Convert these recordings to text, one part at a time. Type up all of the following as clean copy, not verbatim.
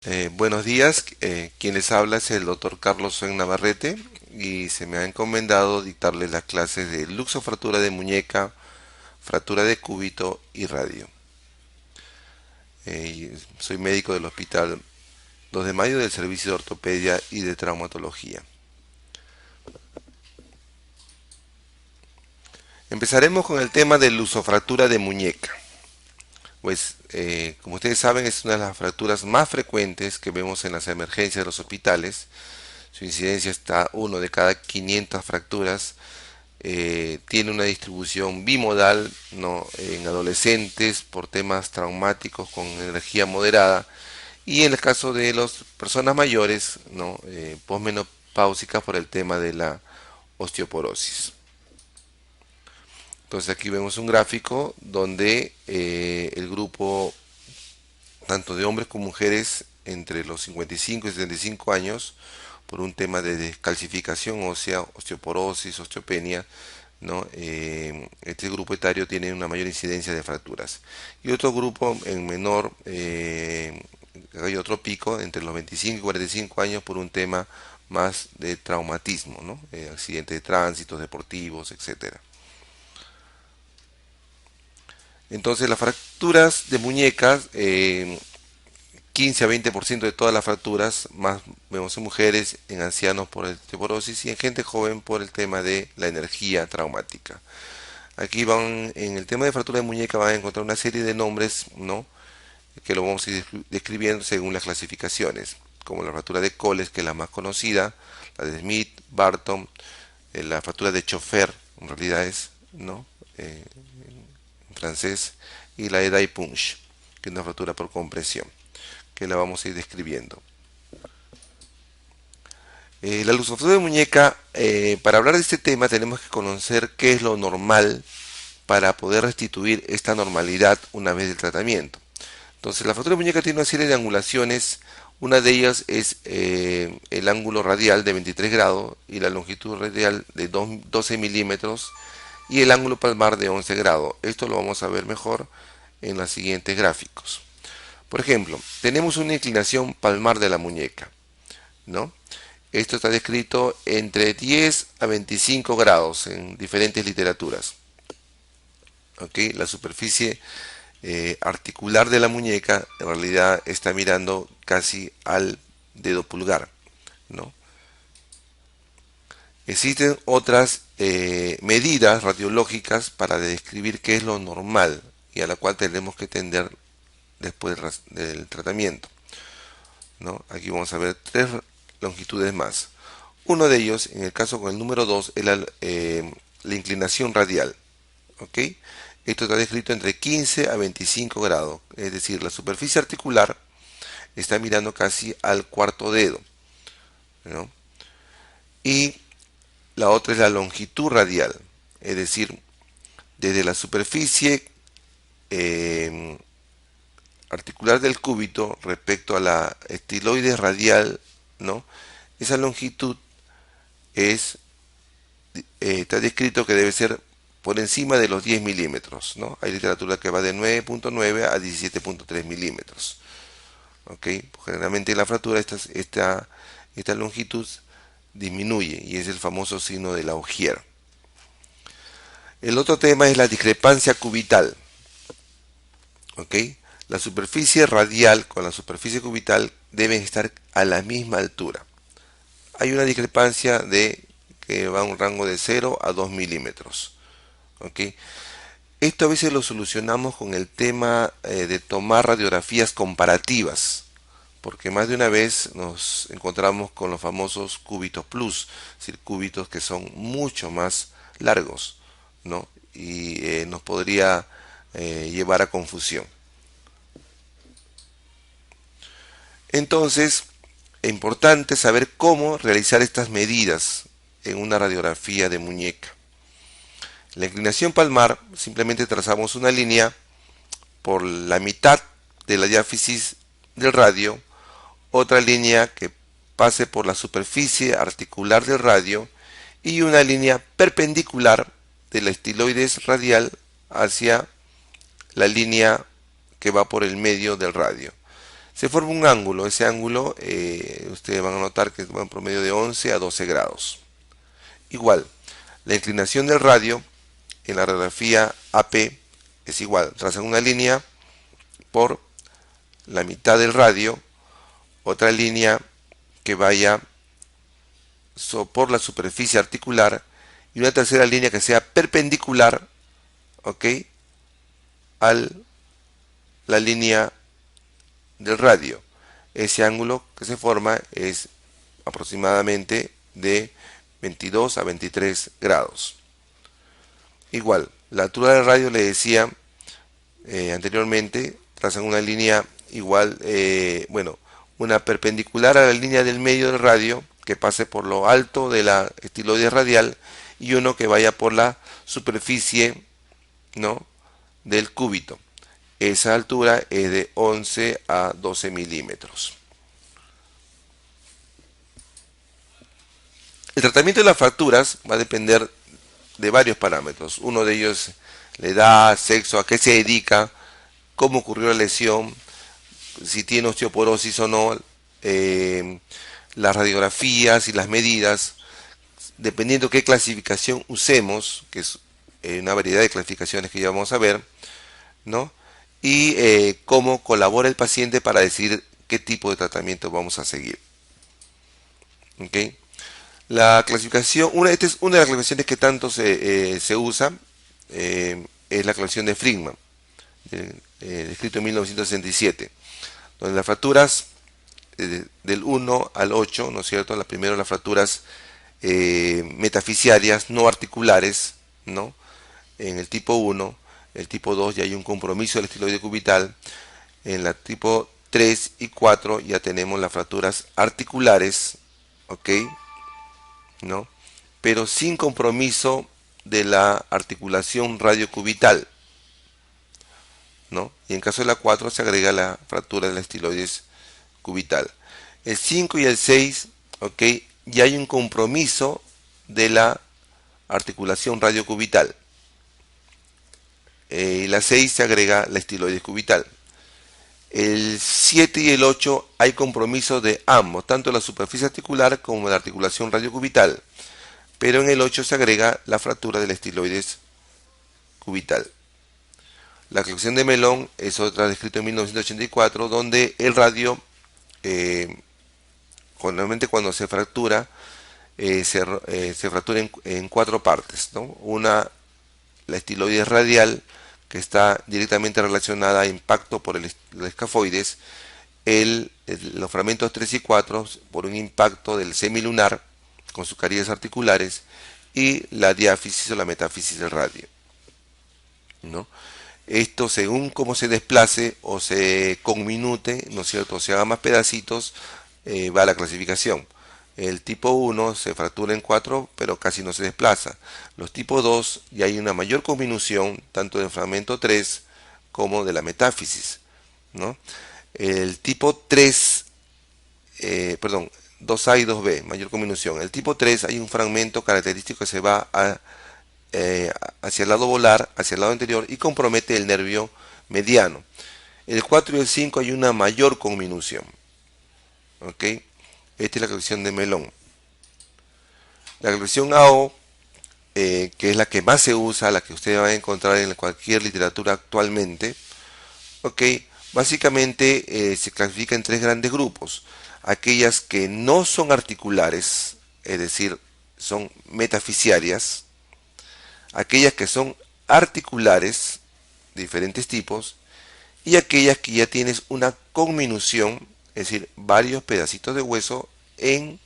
Buenos días, quien les habla es el doctor Carlos Suen Navarrete y se me ha encomendado dictarles las clases de luxofractura de muñeca, fractura de cúbito y radio. Soy médico del Hospital 2 de Mayo del Servicio de Ortopedia y de Traumatología. Empezaremos con el tema de luxofractura de muñeca. Pues, como ustedes saben, es una de las fracturas más frecuentes que vemos en las emergencias de los hospitales. Su incidencia está uno de cada 500 fracturas. Tiene una distribución bimodal, ¿no? En adolescentes por temas traumáticos con energía moderada y en el caso de las personas mayores, ¿no? Posmenopáusicas por el tema de la osteoporosis. Entonces aquí vemos un gráfico donde el grupo tanto de hombres como mujeres entre los 55 y 75 años por un tema de descalcificación ósea, osteoporosis, osteopenia, ¿no? Este grupo etario tiene una mayor incidencia de fracturas. Y otro grupo en menor, hay otro pico entre los 25 y 45 años por un tema más de traumatismo, ¿no? Accidentes de tránsito, deportivos, etcétera. Entonces las fracturas de muñecas, 15 a 20% de todas las fracturas, más vemos en mujeres, en ancianos por osteoporosis y en gente joven por el tema de la energía traumática. Aquí van, en el tema de fractura de muñeca van a encontrar una serie de nombres, ¿no? Que lo vamos a ir describiendo según las clasificaciones, como la fractura de Coles, que es la más conocida, la de Smith, Barton, la fractura de Chofer, en realidad es, ¿no? En francés, y la de Daipunch, que es una fractura por compresión, que la vamos a ir describiendo. La luxofractura de muñeca, para hablar de este tema tenemos que conocer qué es lo normal para poder restituir esta normalidad una vez del tratamiento. Entonces, la fractura de muñeca tiene una serie de angulaciones. Una de ellas es el ángulo radial de 23 grados y la longitud radial de 12 milímetros y el ángulo palmar de 11 grados. Esto lo vamos a ver mejor en los siguientes gráficos. Por ejemplo, tenemos una inclinación palmar de la muñeca, ¿no? Esto está descrito entre 10 a 25 grados en diferentes literaturas. ¿Ok? La superficie articular de la muñeca en realidad está mirando casi al dedo pulgar, ¿no? Existen otras medidas radiológicas para describir qué es lo normal y a la cual tenemos que tender después del tratamiento, ¿no? Aquí vamos a ver tres longitudes más. Uno de ellos, en el caso con el número 2, es la inclinación radial. ¿Ok? Esto está descrito entre 15 a 25 grados, es decir, la superficie articular está mirando casi al cuarto dedo, ¿no? Y la otra es la longitud radial, es decir, desde la superficie eh, articular del cúbito respecto a la estiloide radial, ¿no? Esa longitud es, está descrito que debe ser por encima de los 10 milímetros, ¿no? Hay literatura que va de 9.9 a 17.3 milímetros. ¿Ok? Generalmente en la fractura esta longitud disminuye y es el famoso signo de la Augier. El otro tema es la discrepancia cubital. ¿Ok? La superficie radial con la superficie cubital deben estar a la misma altura. Hay una discrepancia de que va a un rango de 0 a 2 milímetros. ¿Ok? Esto a veces lo solucionamos con el tema de tomar radiografías comparativas, porque más de una vez nos encontramos con los famosos cúbitos plus, es decir, cúbitos que son mucho más largos, ¿no? Y nos podría llevar a confusión. Entonces, es importante saber cómo realizar estas medidas en una radiografía de muñeca. La inclinación palmar, simplemente trazamos una línea por la mitad de la diáfisis del radio, otra línea que pase por la superficie articular del radio y una línea perpendicular de la estiloides radial hacia la línea que va por el medio del radio. se forma un ángulo. Ese ángulo, ustedes van a notar que va en promedio de 11 a 12 grados. Igual, la inclinación del radio en la radiografía AP es igual. Trazan una línea por la mitad del radio, otra línea que vaya por la superficie articular y una tercera línea que sea perpendicular, ¿ok?, a la línea del radio. Ese ángulo que se forma es aproximadamente de 22 a 23 grados. Igual, la altura del radio, le decía anteriormente, trazan una línea igual, bueno, una perpendicular a la línea del medio del radio que pase por lo alto de la estiloide radial y uno que vaya por la superficie, ¿no?, del cúbito. Esa altura es de 11 a 12 milímetros. El tratamiento de las fracturas va a depender de varios parámetros. Uno de ellos, la edad, sexo, a qué se dedica, cómo ocurrió la lesión, si tiene osteoporosis o no, las radiografías y las medidas, dependiendo qué clasificación usemos, que es una variedad de clasificaciones que ya vamos a ver, ¿no? Y cómo colabora el paciente para decidir qué tipo de tratamiento vamos a seguir. ¿Okay? La clasificación, esta es una de las clasificaciones que tanto se usa, es la clasificación de Friedman, escrito en 1967, donde las fracturas del 1 al 8, ¿no es cierto? Primero las fracturas metafisiarias no articulares, ¿no?, en el tipo 1. El tipo 2 ya hay un compromiso del estiloide cubital. En la tipo 3 y 4 ya tenemos las fracturas articulares, ¿ok?, ¿no?, pero sin compromiso de la articulación radiocubital, ¿no? Y en caso de la 4 se agrega la fractura de la estiloides cubital. El 5 y el 6, ¿ok?, ya hay un compromiso de la articulación radiocubital. Y la 6 se agrega la estiloides cubital. El 7 y el 8 hay compromiso de ambos, tanto la superficie articular como la articulación radiocubital, pero en el 8 se agrega la fractura del estiloides cubital. La clasificación de Melón es otra, descrita en 1984, donde el radio, normalmente cuando se fractura, se fractura en 4 partes, ¿no? Una, la estiloides radial, que está directamente relacionada a impacto por el escafoides, los fragmentos 3 y 4 por un impacto del semilunar con sus carillas articulares, y la diáfisis o la metáfisis del radio, ¿no? Esto, según cómo se desplace o se conminute, ¿no es cierto?, o se haga más pedacitos, va a la clasificación. El tipo 1 se fractura en 4, pero casi no se desplaza. Los tipo 2 ya hay una mayor conminución, tanto del fragmento 3 como de la metáfisis, ¿no? El tipo 3, perdón, 2A y 2B, mayor conminución. El tipo 3 hay un fragmento característico que se va hacia el lado volar, hacia el lado anterior, y compromete el nervio mediano. El 4 y el 5 hay una mayor conminución. ¿Ok? Esta es la clasificación de Melón. La clasificación AO, que es la que más se usa, la que ustedes van a encontrar en cualquier literatura actualmente, ¿ok? Básicamente se clasifica en 3 grandes grupos. Aquellas que no son articulares, es decir, son metafisiarias. Aquellas que son articulares, de diferentes tipos, y aquellas que ya tienes una conminución, es decir, varios pedacitos de hueso en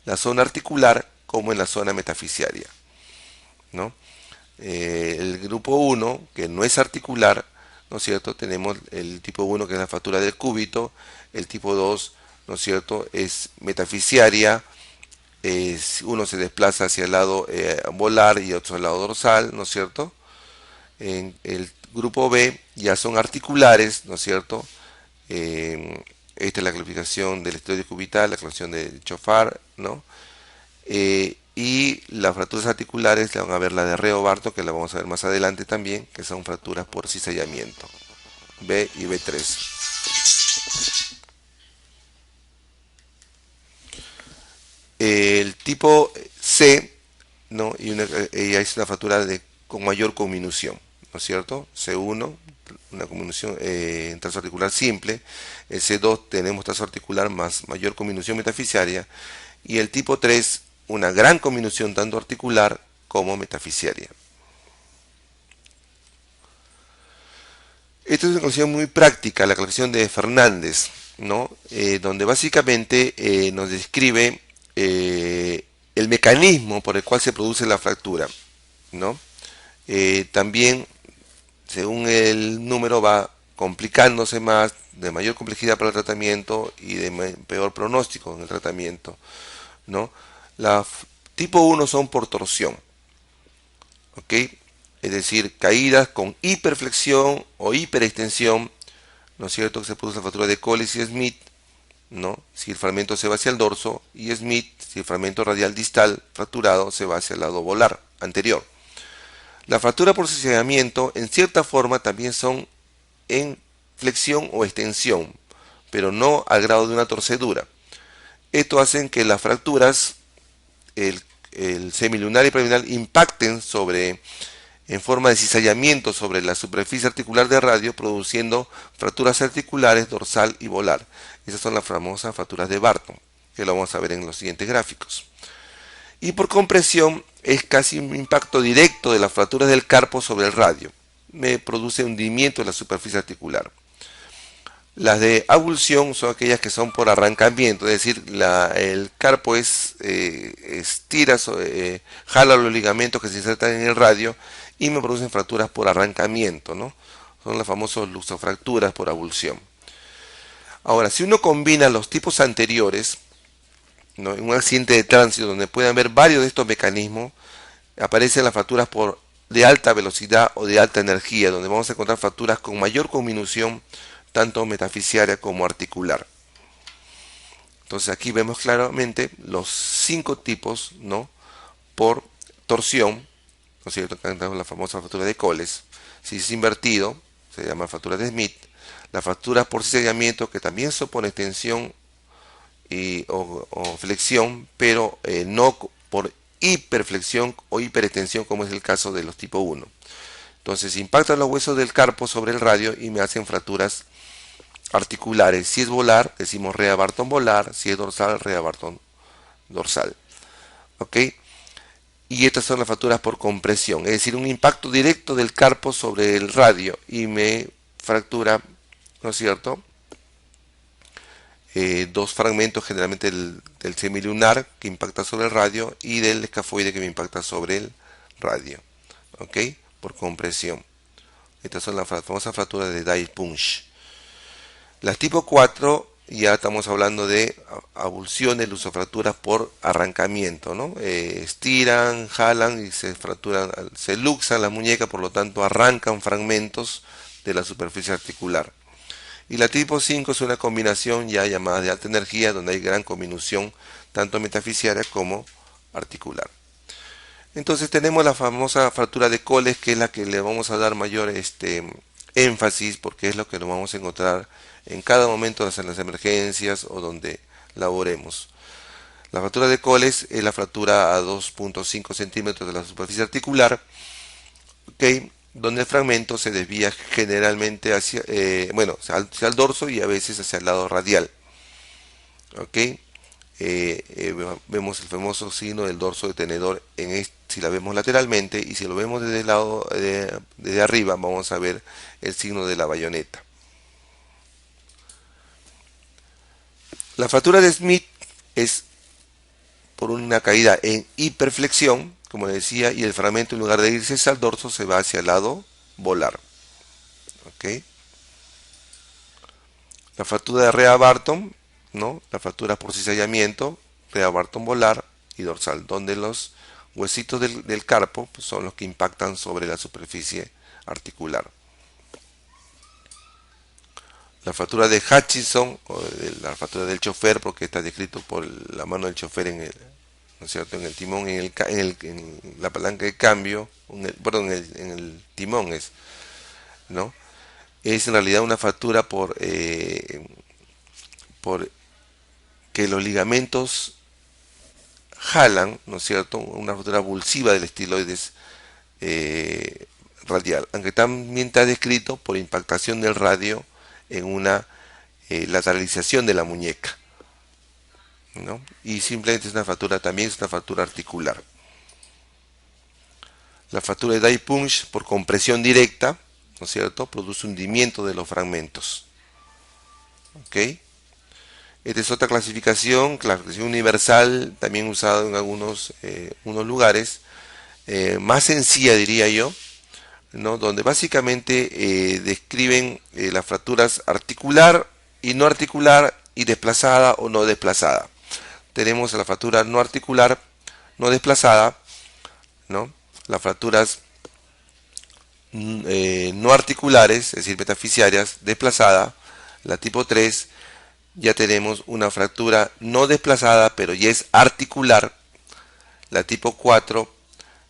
la zona articular como en la zona metafisiaria, ¿no? El grupo 1, que no es articular, ¿no es cierto? Tenemos el tipo 1, que es la fractura del cúbito. El tipo 2, ¿no es cierto?, es metafisiaria. Uno se desplaza hacia el lado volar y otro al lado dorsal, ¿no es cierto? En el grupo B ya son articulares, ¿no es cierto? Esta es la clasificación del estiloide cubital, la clasificación de Chofar, ¿no? Y las fracturas articulares, le van a ver la de Reo-Barto, que la vamos a ver más adelante también, que son fracturas por cizallamiento, B y B3. El tipo C, ¿no? Y es una fractura con mayor conminución, ¿no es cierto? C1, una conminución en trazo articular simple. El C2 tenemos trazo articular más mayor conminución metafisiaria. Y el tipo 3, una gran conminución tanto articular como metafisiaria. Esta es una canción muy práctica, la canción de Fernández, ¿no? Donde básicamente nos describe el mecanismo por el cual se produce la fractura, ¿no? También, según el número, va complicándose más, de mayor complejidad para el tratamiento y de peor pronóstico en el tratamiento, ¿no? La tipo 1 son por torsión, ¿ok? Es decir, caídas con hiperflexión o hiperextensión, ¿no es cierto? Que se produce la fractura de Colles y Smith, ¿no? Si el fragmento se va hacia el dorso, y Smith, si el fragmento radial distal fracturado se va hacia el lado volar anterior. La fractura por cizallamiento, en cierta forma, también son en flexión o extensión, pero no al grado de una torcedura. Esto hace que las fracturas, el, el semilunar y perilunar, impacten en forma de cizallamiento sobre la superficie articular de radio, produciendo fracturas articulares dorsal y volar. Esas son las famosas fracturas de Barton, que lo vamos a ver en los siguientes gráficos. Y por compresión es casi un impacto directo de las fracturas del carpo sobre el radio. Me produce hundimiento de la superficie articular. Las de abulsión son aquellas que son por arrancamiento, es decir, el carpo estira, jala los ligamentos que se insertan en el radio y me producen fracturas por arrancamiento, ¿no? Son las famosas luxofracturas por abulsión. Ahora, si uno combina los tipos anteriores, ¿no? En un accidente de tránsito donde puede haber varios de estos mecanismos, aparecen las fracturas de alta velocidad o de alta energía, donde vamos a encontrar fracturas con mayor conminución, tanto metafisiaria como articular. Entonces aquí vemos claramente los 5 tipos, ¿no? Por torsión, ¿no es cierto? Acá tenemos la famosa fractura de Colles. Si es invertido, se llama fractura de Smith. La fractura por cizallamiento, que también supone extensión o flexión, pero no por hiperflexión o hiperextensión, como es el caso de los tipo 1. Entonces impactan los huesos del carpo sobre el radio y me hacen fracturas articulares. Si es volar, decimos rea Barton volar. Si es dorsal, rea Barton dorsal. ¿Ok? Y estas son las fracturas por compresión, es decir, un impacto directo del carpo sobre el radio y me fractura, ¿no es cierto? Dos fragmentos, generalmente del semilunar que impacta sobre el radio y del escafoide que me impacta sobre el radio. ¿Ok? Por compresión. Estas son las famosas fracturas de Die-Punch. Las tipo 4 ya estamos hablando de abulsiones, lusofracturas por arrancamiento, ¿no? Estiran, jalan y se fracturan, se luxan la muñeca, por lo tanto arrancan fragmentos de la superficie articular. Y la tipo 5 es una combinación ya llamada de alta energía, donde hay gran conminución, tanto metafisiaria como articular. Entonces tenemos la famosa fractura de Colles, que es la que le vamos a dar mayor énfasis, porque es lo que nos vamos a encontrar en cada momento en las emergencias o donde laboremos. La fractura de Colles es la fractura a 2.5 centímetros de la superficie articular, ¿okay? Donde el fragmento se desvía generalmente hacia el dorso y a veces hacia el lado radial. ¿Okay? Vemos el famoso signo del dorso de tenedor si la vemos lateralmente, y si lo vemos desde el lado desde arriba vamos a ver el signo de la bayoneta. La fractura de Smith es por una caída en hiperflexión, como decía, y el fragmento, en lugar de irse hacia el dorso, se va hacia el lado volar. ¿Okay? La fractura de Rea Barton, ¿no? La fractura por cizallamiento, Rea Barton volar y dorsal, donde los huesitos del carpo pues, son los que impactan sobre la superficie articular. La fractura de Hutchinson, o la fractura del chofer, porque está descrito por la mano del chofer ¿no es cierto? En el timón, en la palanca de cambio, en el timón ¿no? Es en realidad una fractura por que los ligamentos jalan, ¿no es cierto?, una fractura avulsiva del estiloides radial, aunque también está descrito por impactación del radio en una lateralización de la muñeca, ¿no? Y simplemente es una fractura, también es una fractura articular. La fractura de die punch por compresión directa, ¿no es cierto?, produce hundimiento de los fragmentos. ¿Ok? Esta es otra clasificación universal, también usada en unos lugares, más sencilla diría yo, ¿no? Donde básicamente describen las fracturas articular y no articular y desplazada o no desplazada. Tenemos la fractura no articular, no desplazada, ¿no? Las fracturas no articulares, es decir, metafisiarias, desplazada, la tipo 3, ya tenemos una fractura no desplazada, pero ya es articular, la tipo 4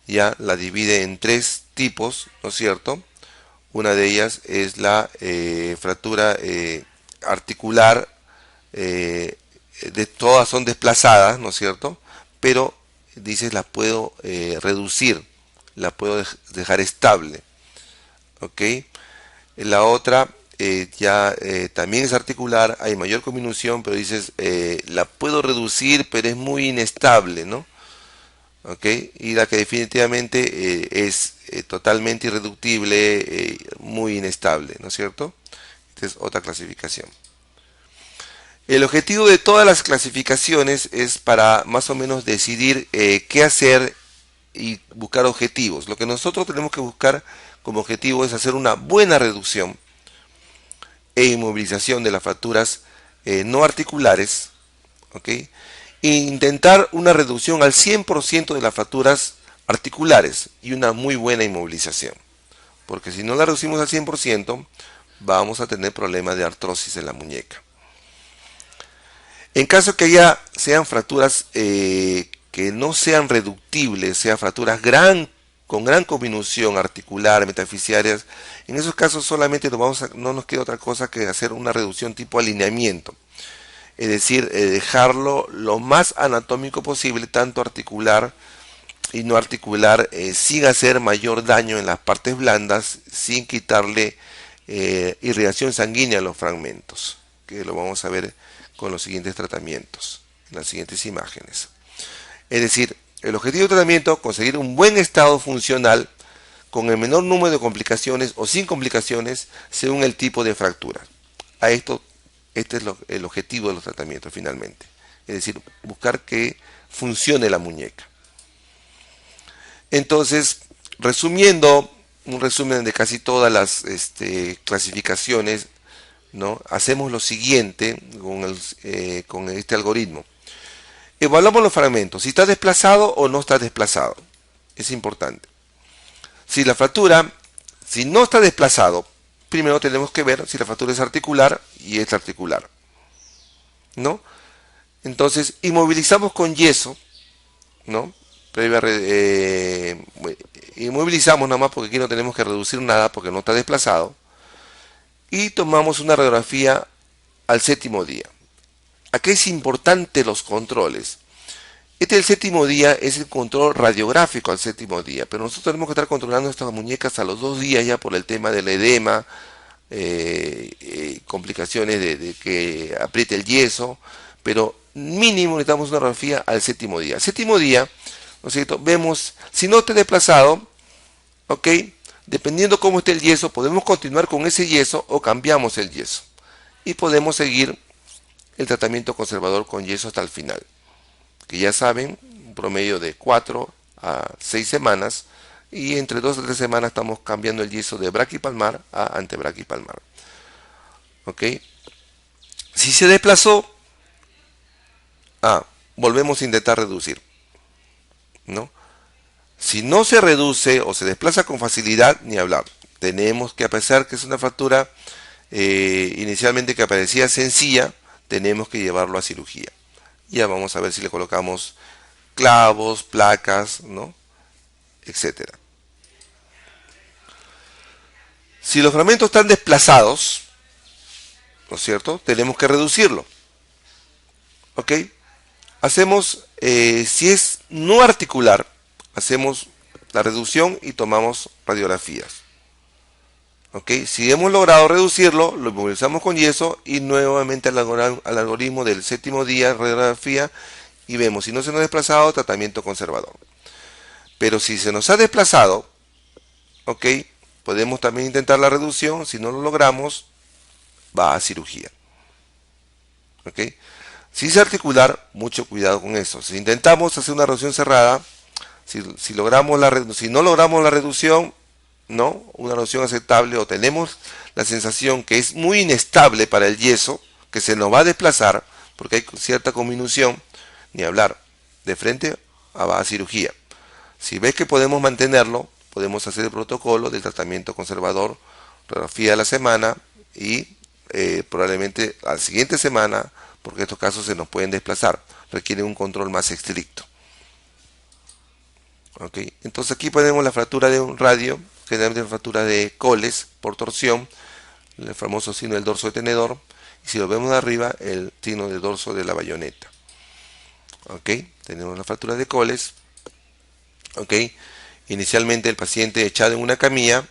ya la divide en tres tipos, ¿no es cierto? Una de ellas es la fractura articular, de todas son desplazadas, ¿no es cierto? Pero dices la puedo reducir, la puedo dejar estable, ¿ok? La otra ya también es articular, hay mayor conminución, pero dices la puedo reducir, pero es muy inestable, ¿no? ¿Ok? Y la que definitivamente es totalmente irreductible, muy inestable, ¿no es cierto? Esta es otra clasificación. El objetivo de todas las clasificaciones es para más o menos decidir qué hacer y buscar objetivos. Lo que nosotros tenemos que buscar como objetivo es hacer una buena reducción e inmovilización de las fracturas no articulares, ¿ok? E intentar una reducción al 100% de las fracturas articulares y una muy buena inmovilización. Porque si no la reducimos al 100%, vamos a tener problemas de artrosis en la muñeca. En caso que ya sean fracturas que no sean reductibles, sean fracturas con gran conminución articular, metafisiarias, en esos casos solamente no nos queda otra cosa que hacer una reducción tipo alineamiento. Es decir, dejarlo lo más anatómico posible, tanto articular y no articular, sin hacer mayor daño en las partes blandas, sin quitarle irrigación sanguínea a los fragmentos, que lo vamos a ver con los siguientes tratamientos, en las siguientes imágenes. Es decir, el objetivo del tratamiento es conseguir un buen estado funcional con el menor número de complicaciones o sin complicaciones según el tipo de fractura. Este es el objetivo de los tratamientos finalmente. Es decir, buscar que funcione la muñeca. Entonces, resumiendo, un resumen de casi todas las clasificaciones, ¿no? Hacemos lo siguiente con este algoritmo. Evaluamos los fragmentos, si está desplazado o no está desplazado. Es importante. Si no está desplazado, primero tenemos que ver si la fractura es articular y es articular, ¿no? Entonces, inmovilizamos con yeso, ¿no? Inmovilizamos nada más porque aquí no tenemos que reducir nada porque no está desplazado. Y tomamos una radiografía al séptimo día. Aquí es importante los controles. El séptimo día es el control radiográfico al séptimo día, pero nosotros tenemos que estar controlando estas muñecas a los 2 días ya por el tema del edema, complicaciones de que apriete el yeso, pero mínimo necesitamos una radiografía al séptimo día. Al séptimo día, ¿no es cierto?, vemos si no está desplazado, ¿ok? Dependiendo cómo esté el yeso, podemos continuar con ese yeso o cambiamos el yeso. Y podemos seguir el tratamiento conservador con yeso hasta el final. Que ya saben, un promedio de 4 a 6 semanas. Y entre 2 a 3 semanas estamos cambiando el yeso de braquipalmar a antebraquipalmar. ¿Ok? Si se desplazó, volvemos a intentar reducir, ¿no? Si no se reduce o se desplaza con facilidad, ni hablar. Tenemos que, a pesar que es una fractura inicialmente que parecía sencilla, tenemos que llevarlo a cirugía. Ya vamos a ver si le colocamos clavos, placas, ¿no?, etcétera. Si los fragmentos están desplazados, ¿no es cierto?, tenemos que reducirlo. ¿Ok? Hacemos, si es no articular, hacemos la reducción y tomamos radiografías. ¿Ok? Si hemos logrado reducirlo, lo movilizamos con yeso y nuevamente al algoritmo del séptimo día, radiografía, y vemos si no se nos ha desplazado, tratamiento conservador. Pero si se nos ha desplazado, ¿ok? Podemos también intentar la reducción. Si no lo logramos, va a cirugía. ¿Ok? Si es articular, mucho cuidado con eso. Si intentamos hacer una reducción cerrada, si logramos si no logramos la reducción, no, una reducción aceptable, o tenemos la sensación que es muy inestable para el yeso, que se nos va a desplazar, porque hay cierta conminución, ni hablar, de frente va a cirugía. Si ves que podemos mantenerlo, podemos hacer el protocolo del tratamiento conservador, radiografía a la semana y probablemente a la siguiente semana, porque estos casos se nos pueden desplazar, requieren un control más estricto. ¿Okay? Entonces aquí ponemos la fractura de un radio, generalmente la fractura de Coles por torsión, el famoso signo del dorso de tenedor, y si lo vemos de arriba, el signo del dorso de la bayoneta. ¿Okay? Tenemos la fractura de Coles. ¿Okay? Inicialmente el paciente echado en una camilla,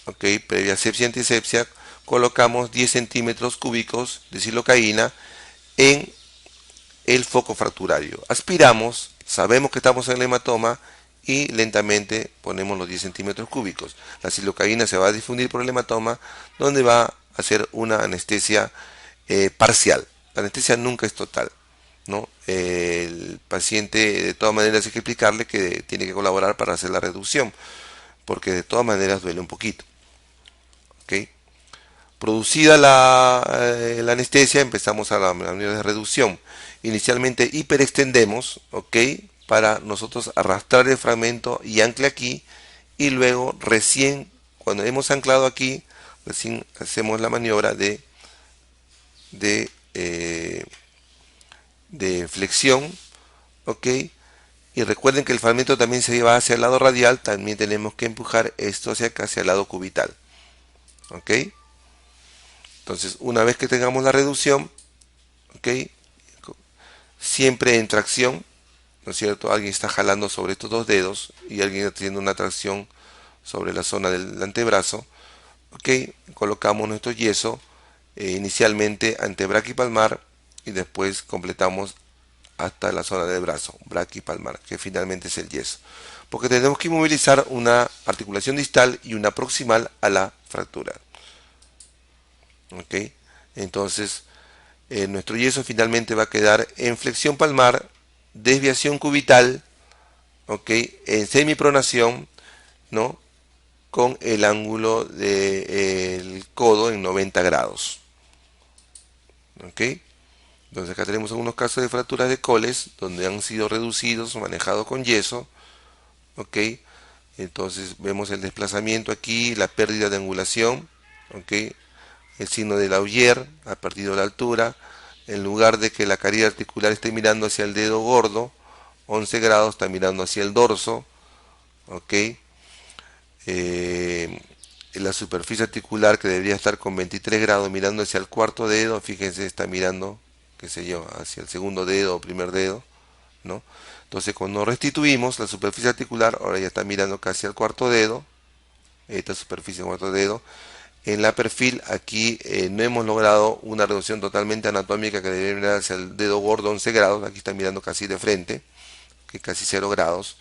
¿okay? Previa asepsia y antisepsia, colocamos 10 centímetros cúbicos de silocaína en el foco fracturario. Aspiramos, sabemos que estamos en el hematoma y lentamente ponemos los 10 centímetros cúbicos. La silocaína se va a difundir por el hematoma, donde va a hacer una anestesia parcial. La anestesia nunca es total, ¿no? El paciente de todas maneras hay que explicarle que tiene que colaborar para hacer la reducción, porque de todas maneras duele un poquito. ¿Okay? Producida la anestesia, empezamos a la maniobra de reducción. Inicialmente hiperextendemos, ¿ok? Para nosotros arrastrar el fragmento y ancla aquí, y luego recién, cuando hemos anclado aquí, recién hacemos la maniobra de, eh, de flexión, ¿ok? Y recuerden que el fragmento también se lleva hacia el lado radial, también tenemos que empujar esto hacia acá, hacia el lado cubital, ¿ok? Entonces, una vez que tengamos la reducción, ¿ok? Siempre en tracción, ¿no es cierto? Alguien está jalando sobre estos dos dedos y alguien está haciendo una tracción sobre la zona del antebrazo, ¿ok? Colocamos nuestro yeso inicialmente antebraquipalmar y después completamos hasta la zona del brazo, braquipalmar, que finalmente es el yeso. Porque tenemos que inmovilizar una articulación distal y una proximal a la fractura. ¿Ok? Entonces, nuestro yeso finalmente va a quedar en flexión palmar, desviación cubital, ¿ok? En semipronación, ¿no? Con el ángulo del codo en 90 grados. ¿Ok? Entonces acá tenemos algunos casos de fracturas de Coles donde han sido reducidos o manejados con yeso. ¿Ok? Entonces vemos el desplazamiento aquí, la pérdida de angulación. ¿Ok? El signo de Laugier ha perdido la altura. En lugar de que la caridad articular esté mirando hacia el dedo gordo, 11 grados está mirando hacia el dorso. ¿Ok? La superficie articular que debería estar con 23 grados mirando hacia el cuarto dedo, fíjense, está mirando, qué sé yo, hacia el segundo dedo o primer dedo, ¿no? Entonces cuando restituimos la superficie articular, ahora ya está mirando casi al cuarto dedo, esta superficie del cuarto dedo. En la perfil aquí no hemos logrado una reducción totalmente anatómica que debería mirar hacia el dedo gordo 11 grados, aquí está mirando casi de frente, que casi 0 grados,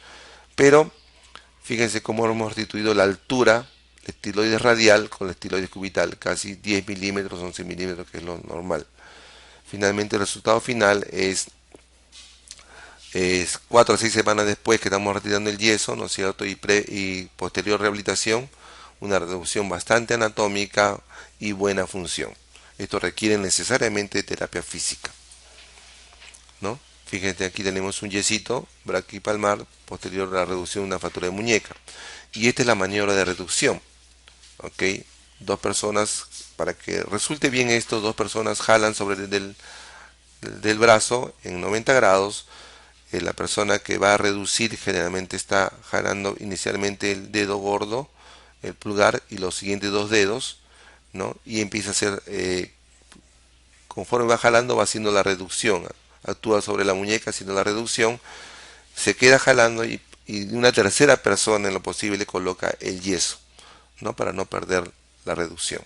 pero fíjense cómo hemos restituido la altura, el estiloide radial con el estiloide cubital, casi 10 milímetros, 11 milímetros, que es lo normal. Finalmente el resultado final es 4 a 6 semanas después que estamos retirando el yeso, ¿no es cierto? Y posterior rehabilitación, una reducción bastante anatómica y buena función. Esto requiere necesariamente terapia física, ¿no? Fíjense, aquí tenemos un yesito braquipalmar posterior a la reducción de una fractura de muñeca. Y esta es la maniobra de reducción. ¿Ok? Dos personas, para que resulte bien esto, dos personas jalan sobre del brazo en 90 grados. La persona que va a reducir generalmente está jalando inicialmente el dedo gordo, el pulgar y los siguientes dos dedos, ¿no? Y empieza a hacer, conforme va jalando, va haciendo la reducción actúa sobre la muñeca haciendo la reducción, se queda jalando y una tercera persona en lo posible coloca el yeso, ¿no? Para no perder la reducción.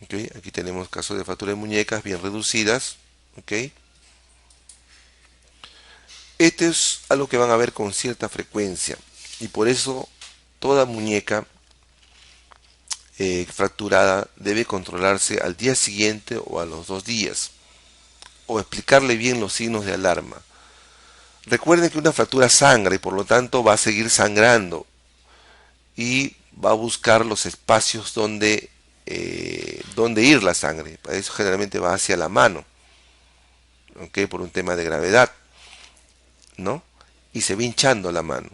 ¿Okay? Aquí tenemos casos de fractura de muñecas bien reducidas. ¿Okay? Esto es algo que van a ver con cierta frecuencia y por eso toda muñeca fracturada debe controlarse al día siguiente o a los 2 días, o explicarle bien los signos de alarma. Recuerden que una fractura sangra y por lo tanto va a seguir sangrando y va a buscar los espacios donde ir la sangre. Para eso generalmente va hacia la mano, ¿okay? Por un tema de gravedad, ¿no? Y se va hinchando la mano.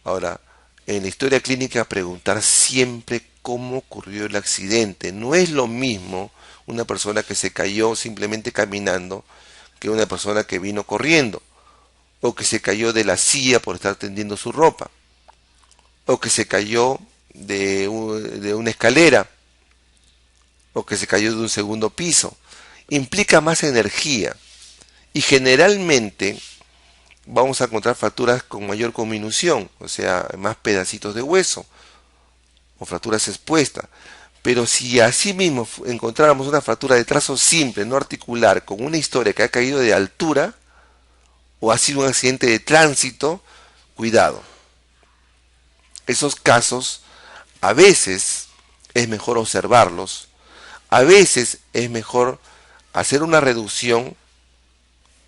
Ahora, en la historia clínica preguntar siempre cómo ocurrió el accidente. No es lo mismo una persona que se cayó simplemente caminando que una persona que vino corriendo, o que se cayó de la silla por estar tendiendo su ropa, o que se cayó de una escalera, o que se cayó de un segundo piso. Implica más energía y generalmente vamos a encontrar fracturas con mayor conminución, o sea, más pedacitos de hueso o fracturas expuestas. Pero si asimismo encontráramos una fractura de trazo simple, no articular, con una historia que ha caído de altura o ha sido un accidente de tránsito, cuidado. Esos casos a veces es mejor observarlos, a veces es mejor hacer una reducción,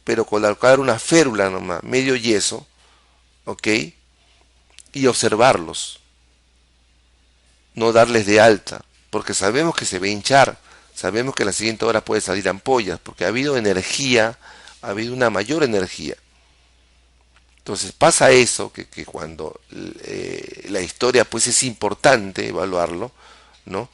pero colocar una férula nomás, medio yeso, ¿ok? Y observarlos, no darles de alta, porque sabemos que se va a hinchar, sabemos que a la siguiente hora puede salir ampollas, porque ha habido energía, ha habido una mayor energía. Entonces pasa eso, que cuando la historia pues es importante evaluarlo, ¿no?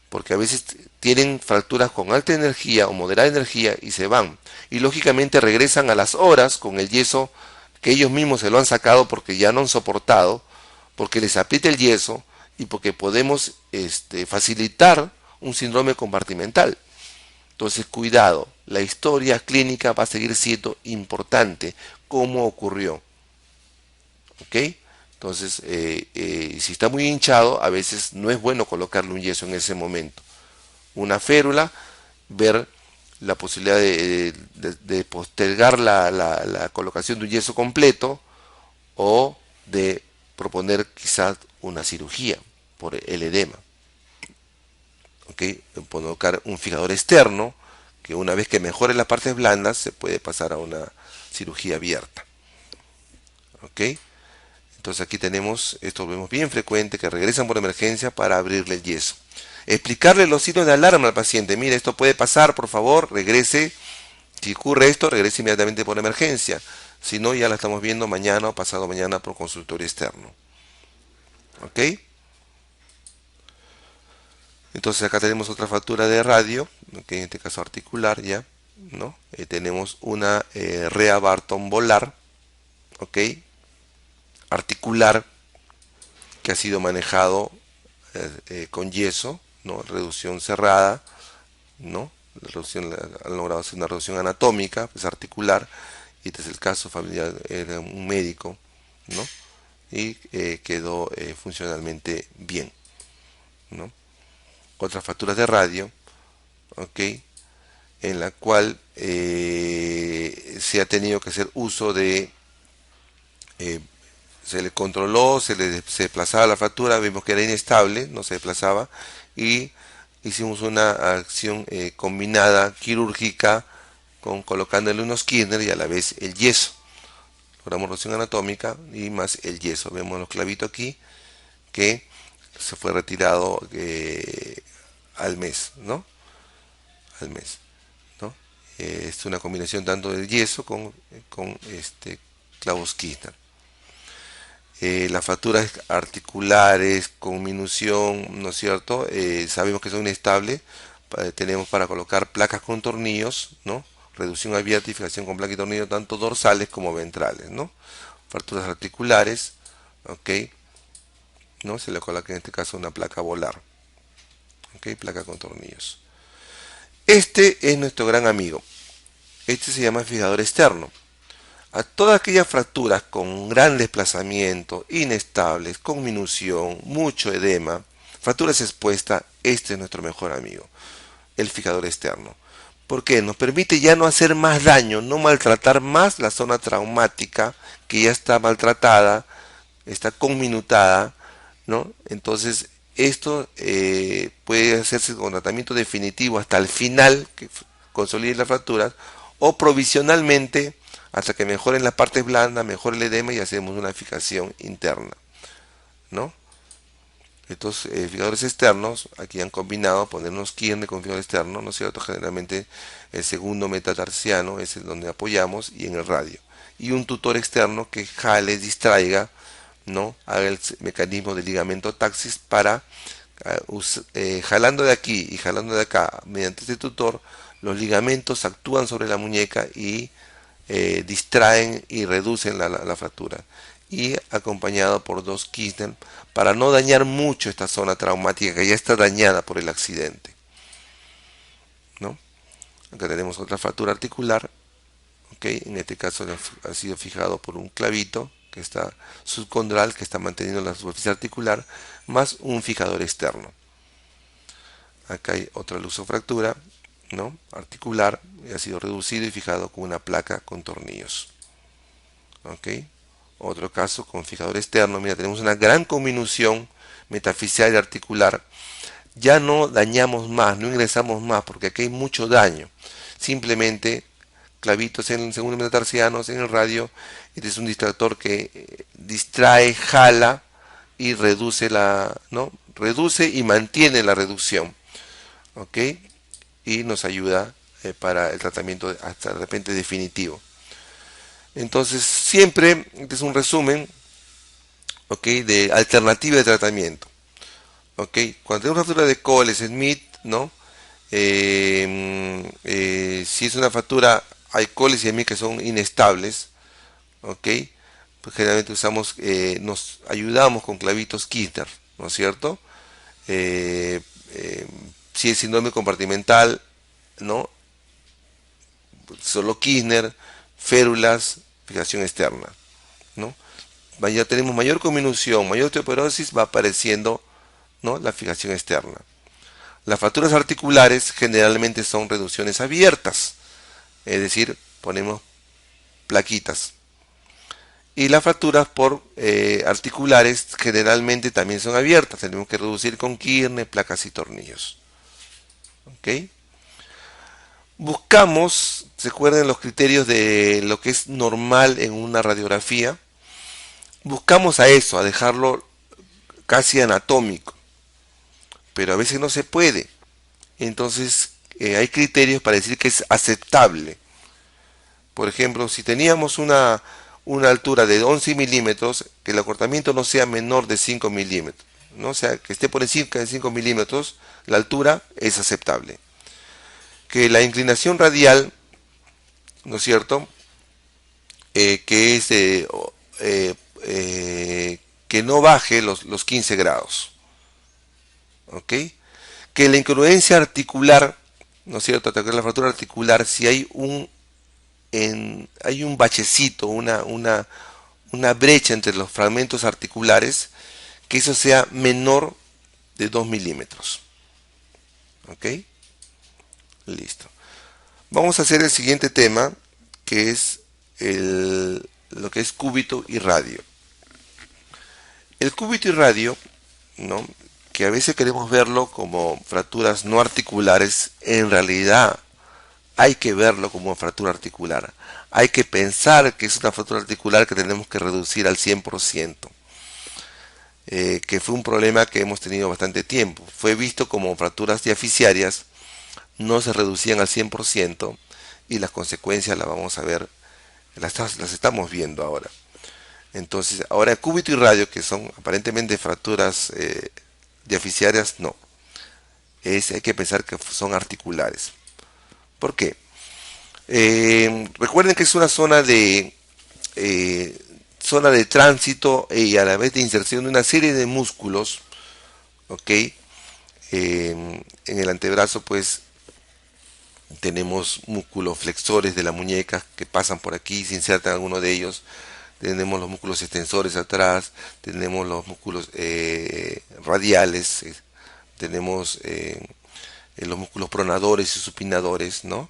Porque a veces tienen fracturas con alta energía o moderada energía y se van. Y lógicamente regresan a las horas con el yeso que ellos mismos se lo han sacado porque ya no han soportado, porque les aprieta el yeso y porque podemos facilitar un síndrome compartimental. Entonces, cuidado, la historia clínica va a seguir siendo importante, cómo ocurrió. ¿Ok? Entonces, si está muy hinchado, a veces no es bueno colocarle un yeso en ese momento. Una férula, ver la posibilidad de postergar la colocación de un yeso completo o de proponer quizás una cirugía por el edema. ¿Ok? Colocar un fijador externo que una vez que mejore las partes blandas se puede pasar a una cirugía abierta. ¿Ok? Entonces aquí tenemos, esto lo vemos bien frecuente, que regresan por emergencia para abrirle el yeso. Explicarle los signos de alarma al paciente. Mire, esto puede pasar, por favor, regrese. Si ocurre esto, regrese inmediatamente por emergencia. Si no, ya la estamos viendo mañana o pasado mañana por consultorio externo. ¿Ok? Entonces acá tenemos otra fractura de radio, que en este caso articular ya, ¿no? Tenemos una rea Barton volar, ¿ok? Articular, que ha sido manejado con yeso, ¿no? Reducción cerrada, ¿no? Han logrado hacer una reducción anatómica, pues articular, y este es el caso familiar, era un médico, ¿no? Y quedó funcionalmente bien, ¿no? Otras fracturas de radio, ¿ok? En la cual se ha tenido que hacer uso de eh, se le controló, se desplazaba la fractura, vimos que era inestable, no se desplazaba y hicimos una acción combinada quirúrgica con colocándole unos Kirchner y a la vez el yeso. Logramos reducción anatómica y más el yeso. Vemos los clavitos aquí que se fue retirado al mes, ¿no? Al mes, ¿no? Es una combinación tanto del yeso con clavos Kirchner. Las fracturas articulares con minución, ¿no es cierto? Sabemos que son inestables. Tenemos para colocar placas con tornillos, ¿no? Reducción abierta y fijación con placa y tornillo, tanto dorsales como ventrales, ¿no? Fracturas articulares, ¿ok? ¿No? Se le coloca en este caso una placa volar, ¿ok? Placa con tornillos. Este es nuestro gran amigo. Este se llama fijador externo. A todas aquellas fracturas con gran desplazamiento, inestables, con minución, mucho edema, fracturas expuestas, este es nuestro mejor amigo, el fijador externo. Porque nos permite ya no hacer más daño, no maltratar más la zona traumática que ya está maltratada, está conminutada, ¿no? Entonces, esto puede hacerse con tratamiento definitivo hasta el final, que consolide las fracturas, o provisionalmente hasta que mejoren las partes blandas, mejore el edema y hacemos una fijación interna, ¿no? Estos fijadores externos, aquí han combinado ponernos Kirner con fijador externo, ¿no es cierto? Generalmente el segundo metatarsiano es el donde apoyamos y en el radio. Y un tutor externo que jale, distraiga, ¿no? Haga el mecanismo del ligamento taxis para, jalando de aquí y jalando de acá, mediante este tutor, los ligamentos actúan sobre la muñeca y distraen y reducen la fractura. Y acompañado por dos Kirner para no dañar mucho esta zona traumática que ya está dañada por el accidente, ¿no? Acá tenemos otra fractura articular, ¿ok? En este caso ha sido fijado por un clavito que está subcondral, que está manteniendo la superficie articular, más un fijador externo. Acá hay otra lusofractura, ¿no? Articular, ha sido reducido y fijado con una placa con tornillos, ¿ok? Otro caso con fijador externo, mira, tenemos una gran conminución metafisial y articular. Ya no dañamos más, no ingresamos más, porque aquí hay mucho daño. Simplemente clavitos en el segundo metatarsianos, en el radio. Este es un distractor que distrae, jala y reduce ¿no? Reduce y mantiene la reducción, ¿ok? Y nos ayuda para el tratamiento hasta de repente definitivo. Entonces, siempre, este es un resumen, ¿ok? De alternativa de tratamiento. ¿Ok? Cuando tenemos una fractura de Cole-Smith, ¿no? Si es una fractura, hay Coles y Smith que son inestables, ¿ok? Pues generalmente usamos, nos ayudamos con clavitos Kirner, ¿no es cierto? Eh, eh, si es síndrome compartimental, ¿no? Solo Kirner, férulas, fijación externa, ¿no? Ya tenemos mayor conminución, mayor osteoporosis, va apareciendo, ¿no? La fijación externa. Las fracturas articulares generalmente son reducciones abiertas, es decir, ponemos plaquitas. Y las fracturas por articulares generalmente también son abiertas, tenemos que reducir con Kirner, placas y tornillos. ¿Ok? Buscamos, ¿se acuerdan los criterios de lo que es normal en una radiografía? Buscamos a eso, a dejarlo casi anatómico, pero a veces no se puede. Entonces hay criterios para decir que es aceptable. Por ejemplo, si teníamos una altura de 11 milímetros, que el acortamiento no sea menor de 5 milímetros, ¿no? O sea, que esté por encima de 5 milímetros, la altura es aceptable. Que la inclinación radial, ¿no es cierto? Que es que no baje los 15 grados, ¿ok? Que la incongruencia articular, ¿no es cierto? Atacar la fractura articular, si hay hay un bachecito, una brecha entre los fragmentos articulares, que eso sea menor de 2 milímetros. ¿Ok? Listo. Vamos a hacer el siguiente tema, que es lo que es cúbito y radio. El cúbito y radio, ¿no? Que a veces queremos verlo como fracturas no articulares, en realidad hay que verlo como fractura articular. Hay que pensar que es una fractura articular que tenemos que reducir al 100%, que fue un problema que hemos tenido bastante tiempo. Fue visto como fracturas diaficiarias, no se reducían al 100% y las consecuencias las vamos a ver, las estamos viendo ahora. Entonces, ahora cúbito y radio, que son aparentemente fracturas diaficiarias, no. Hay que pensar que son articulares. ¿Por qué? Recuerden que es una zona de tránsito y a la vez de inserción de una serie de músculos, ¿ok? En el antebrazo, pues, Tenemos músculos flexores de la muñeca que pasan por aquí, se insertan alguno de ellos. Tenemos los músculos extensores atrás, tenemos los músculos radiales, tenemos los músculos pronadores y supinadores, ¿no?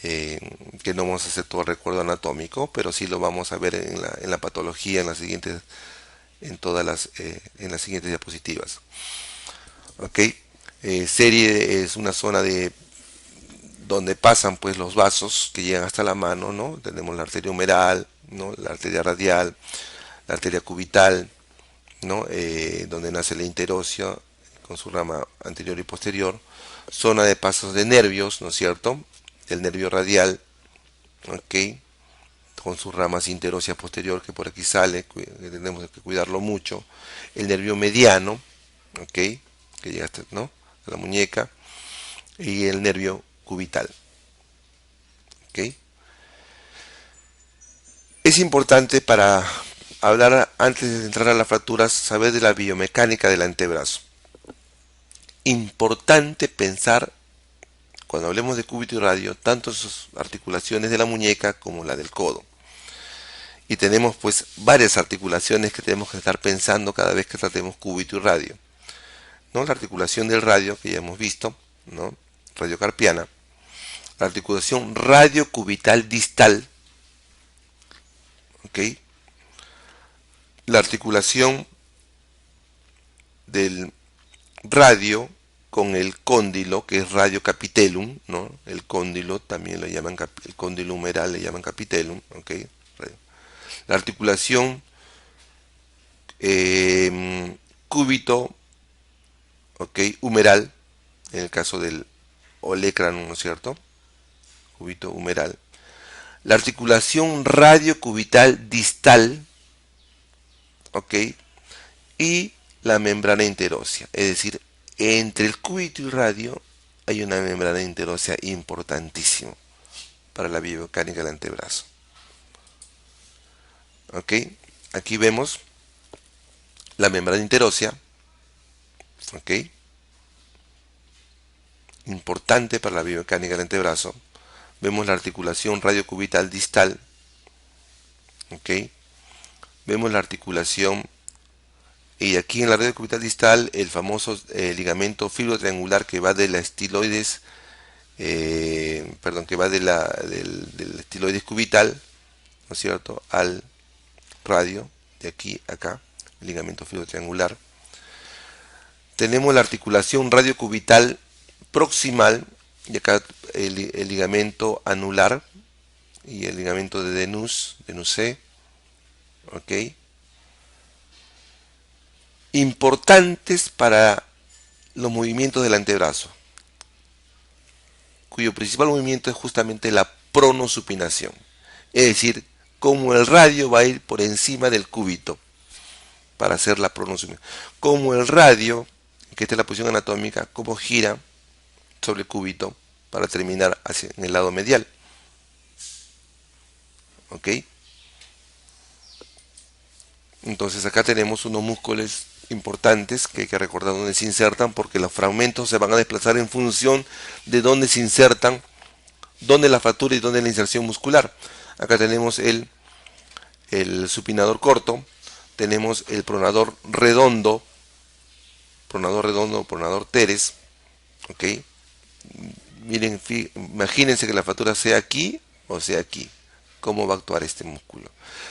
Que no vamos a hacer todo el recuerdo anatómico, pero sí lo vamos a ver en la patología en las siguientes diapositivas. ¿Ok? Serie es una zona de donde pasan pues los vasos que llegan hasta la mano, ¿no? Tenemos la arteria humeral, ¿no? La arteria radial, la arteria cubital, ¿no? Donde nace la interósea con su rama anterior y posterior. Zona de pasos de nervios, ¿no es cierto? El nervio radial, ¿ok? Con sus ramas interósea posterior que por aquí sale, que tenemos que cuidarlo mucho. El nervio mediano, ¿ok? Que llega hasta, ¿no? A la muñeca. Y el nervio cubital. ¿Ok? Es importante para hablar antes de entrar a las fracturas, saber de la biomecánica del antebrazo. Importante pensar, cuando hablemos de cúbito y radio, tanto sus articulaciones de la muñeca como la del codo. Y tenemos pues varias articulaciones que tenemos que estar pensando cada vez que tratemos cúbito y radio, ¿no? La articulación del radio, que ya hemos visto, ¿no? Radiocarpiana. La articulación radiocubital distal, ¿ok? La articulación del radio con el cóndilo, que es radio capitellum, ¿no? El cóndilo también lo llaman, el cóndilo humeral le llaman capitellum, ¿ok? La articulación cúbito, ¿ok? Humeral, en el caso del olecranon, ¿no es cierto? Cúbito humeral. La articulación radiocubital distal, ¿ok? Y la membrana interósea, es decir, entre el cúbito y radio hay una membrana interósea importantísima para la biomecánica del antebrazo. ¿Ok? Aquí vemos la membrana interósea, ¿ok? Importante para la biomecánica del antebrazo. Vemos la articulación radiocubital distal, ¿ok? Vemos la articulación, y aquí en la radiocubital distal el famoso ligamento fibrotriangular que va de la estiloides, que va del estiloides cubital, ¿no es cierto?, al radio, de aquí a acá, el ligamento fibrotriangular. Tenemos la articulación radiocubital proximal, y acá el ligamento anular y el ligamento de Denusé, ¿ok? Importantes para los movimientos del antebrazo, cuyo principal movimiento es justamente la pronosupinación, es decir, cómo el radio va a ir por encima del cúbito para hacer la pronosupinación, como el radio, que esta es la posición anatómica, cómo gira sobre el cúbito para terminar en el lado medial. ¿Ok? Entonces acá tenemos unos músculos importantes que hay que recordar dónde se insertan, porque los fragmentos se van a desplazar en función de dónde se insertan, dónde la fractura y dónde la inserción muscular. Acá tenemos el supinador corto, tenemos el pronador redondo, pronador teres, ¿ok? Miren, imagínense que la fractura sea aquí o sea aquí. ¿Cómo va a actuar este músculo?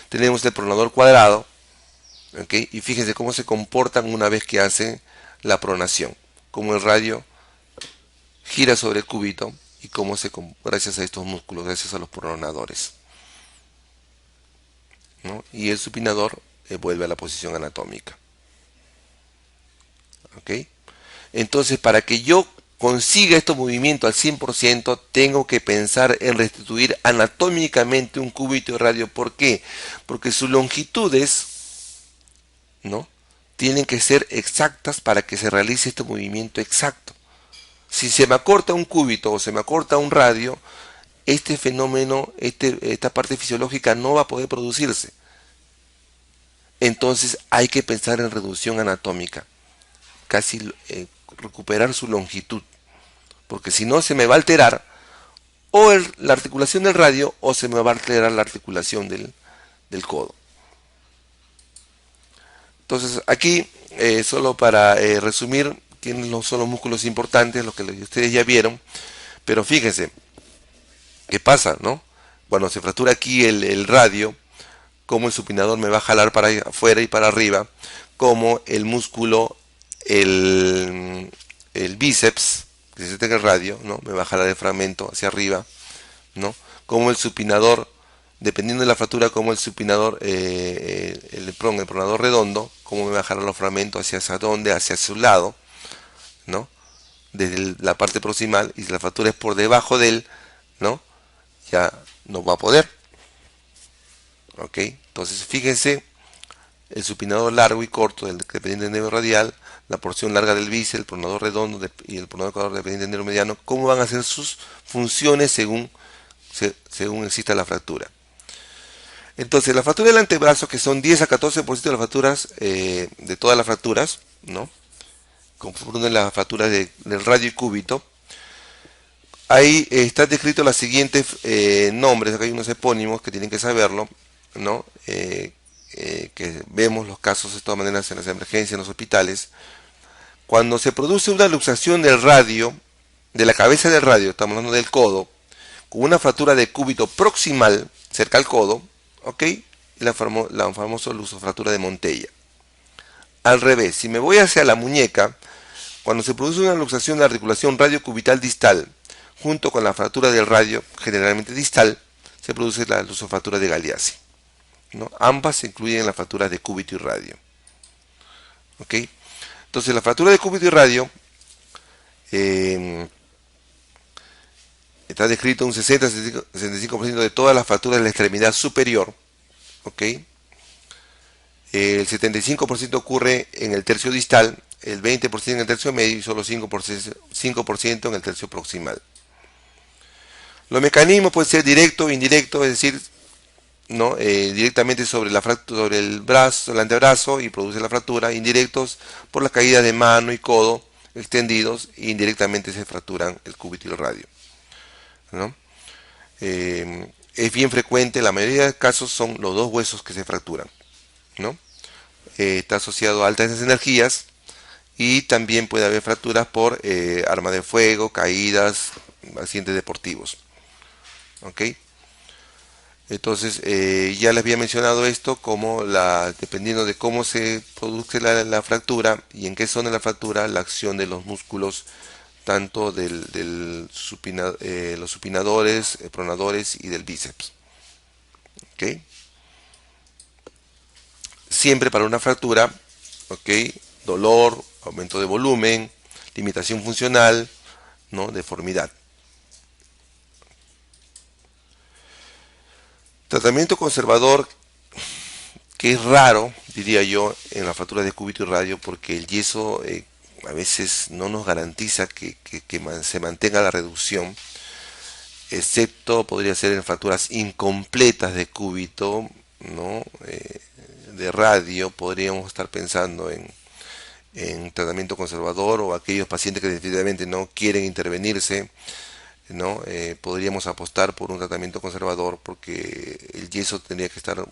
Tenemos el pronador cuadrado, ¿ok? Y fíjense cómo se comportan una vez que hacen la pronación. Cómo el radio gira sobre el cúbito y cómo gracias a estos músculos, gracias a los pronadores, ¿no? Y el supinador vuelve a la posición anatómica. ¿Ok? Entonces, para que yo consiga estos movimientos al 100%, tengo que pensar en restituir anatómicamente un cúbito de radio. ¿Por qué? Porque sus longitudes, ¿no?, tienen que ser exactas para que se realice este movimiento exacto. Si se me acorta un cúbito o se me acorta un radio, este fenómeno, esta parte fisiológica no va a poder producirse. Entonces hay que pensar en reducción anatómica, casi recuperar su longitud, porque si no se me va a alterar, o la articulación del radio, o se me va a alterar la articulación del codo. Entonces aquí, solo para resumir, quiénes son los músculos importantes, los que ustedes ya vieron, pero fíjense, ¿qué pasa, no? Cuando se fractura aquí el radio, como el supinador me va a jalar para afuera y para arriba, como el músculo, el bíceps, que se tenga el radio, ¿no? Me va a jalar el fragmento hacia arriba, ¿no? Como el supinador, dependiendo de la fractura, como el supinador, el pronador redondo, como me va a jalar los fragmentos hacia dónde, hacia su lado, ¿no? Desde la parte proximal, y si la fractura es por debajo de él, ¿no? Ya no va a poder. ¿Ok? Entonces fíjense, el supinador largo y corto del dependiente del nervio radial, la porción larga del bíceps, el pronador redondo y el pronador ecuador dependiente del nervio mediano, cómo van a ser sus funciones según exista la fractura. Entonces, la fractura del antebrazo, que son 10 a 14% de las fracturas, de todas las fracturas, ¿no? Confunden las fracturas del radio y cúbito. Ahí está descrito los siguientes nombres, acá hay unos epónimos que tienen que saberlo, ¿no? Que vemos los casos de todas maneras en las emergencias, en los hospitales. Cuando se produce una luxación del radio, de la cabeza del radio, estamos hablando del codo, con una fractura de cúbito proximal, cerca al codo, ¿ok? La famosa lusofractura de Montella. Al revés, si me voy hacia la muñeca, cuando se produce una luxación de la articulación radiocubital distal, junto con la fractura del radio, generalmente distal, se produce la lusofractura de Galeazzi, ¿no? Ambas se incluyen en las fracturas de cúbito y radio. ¿Ok? Entonces, la fractura de cúbito y radio está descrito un 60-65% de todas las fracturas de la extremidad superior. ¿Ok? El 75% ocurre en el tercio distal, el 20% en el tercio medio y solo 5% en el tercio proximal. Los mecanismos pueden ser directo o indirecto, es decir, ¿no? Directamente sobre el brazo, el antebrazo y produce la fractura, indirectos por las caídas de mano y codo extendidos, e indirectamente se fracturan el cúbito y el radio, ¿no? Es bien frecuente, la mayoría de casos son los dos huesos que se fracturan, ¿no? Está asociado a altas energías y también puede haber fracturas por arma de fuego, caídas, accidentes deportivos. ¿Ok? Entonces, ya les había mencionado esto como dependiendo de cómo se produce la fractura y en qué zona de la fractura, la acción de los músculos, tanto los supinadores, pronadores y del bíceps. ¿Ok? Siempre para una fractura, ¿ok? Dolor, aumento de volumen, limitación funcional, ¿no? Deformidad. Tratamiento conservador, que es raro, diría yo, en las fracturas de cúbito y radio, porque el yeso a veces no nos garantiza que se mantenga la reducción, excepto podría ser en fracturas incompletas de cúbito, ¿no? De radio, podríamos estar pensando en tratamiento conservador, o aquellos pacientes que definitivamente no quieren intervenirse, ¿no? Podríamos apostar por un tratamiento conservador, porque el yeso tendría que estar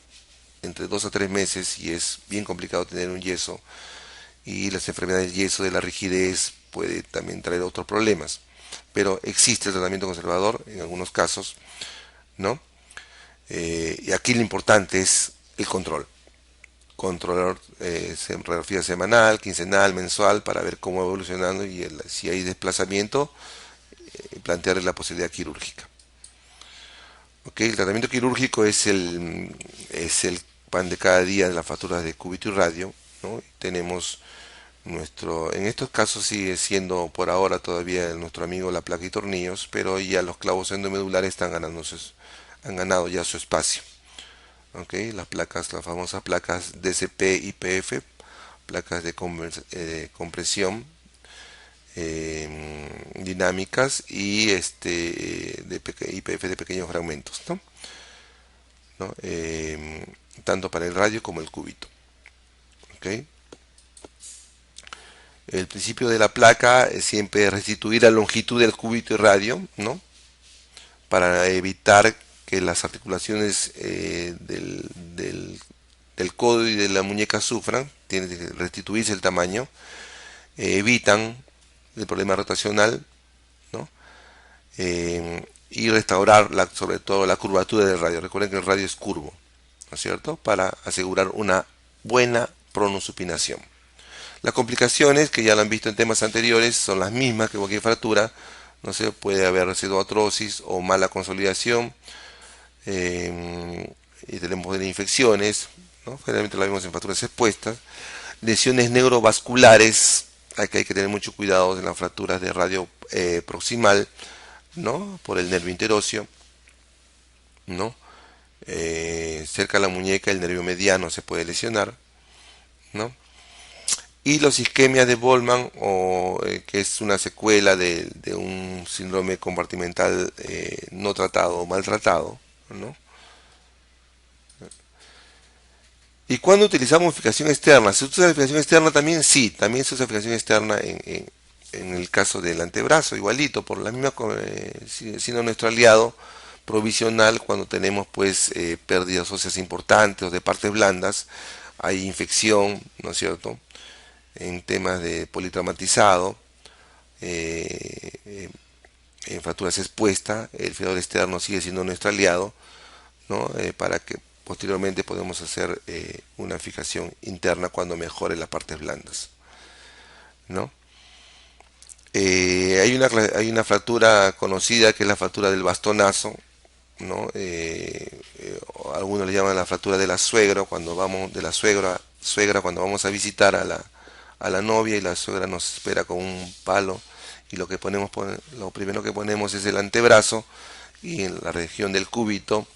entre 2 a 3 meses y es bien complicado tener un yeso, y las enfermedades del yeso, de la rigidez, puede también traer otros problemas. Pero existe el tratamiento conservador en algunos casos, ¿no? Y aquí lo importante es el control. Controlar radiografía semanal, quincenal, mensual, para ver cómo va evolucionando, y si hay desplazamiento, plantear la posibilidad quirúrgica. Okay, el tratamiento quirúrgico es el pan de cada día de las fracturas de cúbito y radio, ¿no? Tenemos en estos casos sigue siendo por ahora todavía nuestro amigo la placa y tornillos, pero ya los clavos endomedulares han ganado ya su espacio. Okay, las famosas placas DCP y PF, placas de compresión dinámicas, y IPF de pequeños fragmentos, ¿no? ¿No? Tanto para el radio como el cúbito. ¿Okay? El principio de la placa es siempre restituir la longitud del cúbito y radio, ¿no? para evitar que las articulaciones del codo y de la muñeca sufran, tiene que restituirse el tamaño, evitan el problema rotacional, ¿no? Y restaurar sobre todo la curvatura del radio. Recuerden que el radio es curvo, ¿no es cierto? Para asegurar una buena pronosupinación. Las complicaciones, que ya lo han visto en temas anteriores, son las mismas que cualquier fractura. No sé, puede haber residuoartrosis o mala consolidación. Y tenemos infecciones, ¿no? Generalmente lo vemos en fracturas expuestas. Lesiones neurovasculares, aquí hay que tener mucho cuidado en las fracturas de radio proximal, ¿no? Por el nervio interóseo, ¿no? Cerca de la muñeca el nervio mediano se puede lesionar, ¿no? Y los isquemias de Bolman, que es una secuela de un síndrome compartimental no tratado o maltratado, ¿no? ¿Y cuando utilizamos fijación externa? ¿Se usa fijación externa también? Sí, también se usa fijación externa en el caso del antebrazo, igualito, por la misma, siendo nuestro aliado provisional cuando tenemos pues pérdidas óseas importantes o de partes blandas, hay infección, ¿no es cierto? En temas de politraumatizado, en fracturas expuestas, el fiador externo sigue siendo nuestro aliado, ¿no? Para que posteriormente podamos hacer una fijación interna cuando mejore las partes blandas, ¿no? Hay una fractura conocida que es la fractura del bastonazo, ¿no? Algunos le llaman la fractura de la suegra, cuando vamos de la suegra cuando vamos a visitar a la novia y la suegra nos espera con un palo y lo primero que ponemos es el antebrazo y en la región del cúbito,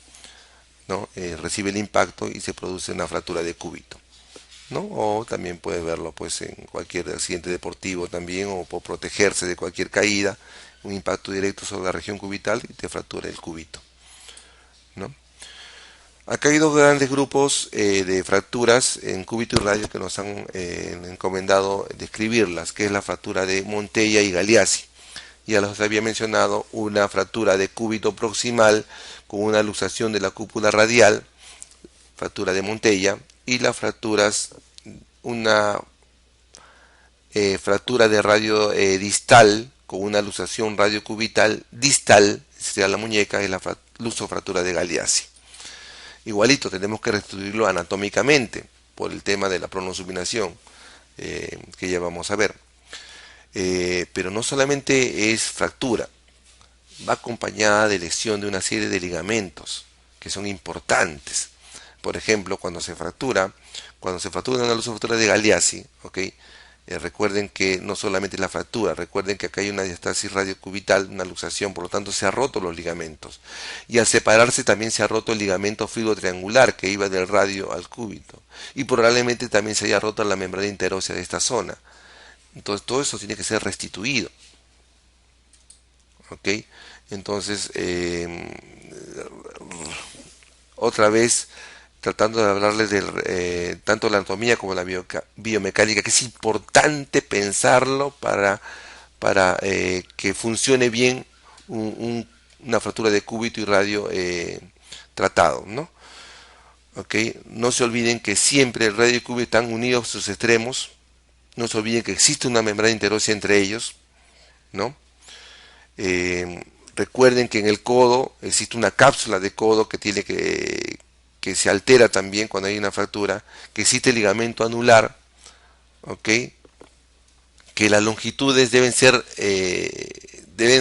¿no? Recibe el impacto y se produce una fractura de cúbito, ¿no? O también puedes verlo pues en cualquier accidente deportivo también, o por protegerse de cualquier caída, un impacto directo sobre la región cubital y te fractura el cúbito, ¿no? Acá hay dos grandes grupos de fracturas en cúbito y radio que nos han encomendado describirlas, que es la fractura de Montella y Galeazzi. Ya los había mencionado, una fractura de cúbito proximal con una luxación de la cúpula radial, fractura de Montella, y las fracturas, una fractura de radio distal con una luxación radiocubital distal, sería la muñeca, es la lusofractura de Galeazzi. Igualito, tenemos que restituirlo anatómicamente por el tema de la pronosupinación que ya vamos a ver. Pero no solamente es fractura, va acompañada de lesión de una serie de ligamentos que son importantes. Por ejemplo, cuando se fractura una lusofractura de Galeazzi, ¿okay? Recuerden que no solamente es la fractura, recuerden que acá hay una diastasis radiocubital, una luxación, por lo tanto se han roto los ligamentos. Y al separarse también se ha roto el ligamento fibrotriangular que iba del radio al cúbito. Y probablemente también se haya roto la membrana interósea de esta zona. Entonces todo eso tiene que ser restituido. ¿Ok? Entonces, otra vez tratando de hablarles de tanto la anatomía como la biomecánica, que es importante pensarlo para que funcione bien una fractura de cúbito y radio tratado, ¿no? ¿Okay? No se olviden que siempre el radio y el cúbito están unidos a sus extremos, no se olviden que existe una membrana interósea entre ellos, ¿no? Recuerden que en el codo existe una cápsula de codo que se altera también cuando hay una fractura, que existe el ligamento anular, ¿ok? Que las longitudes deben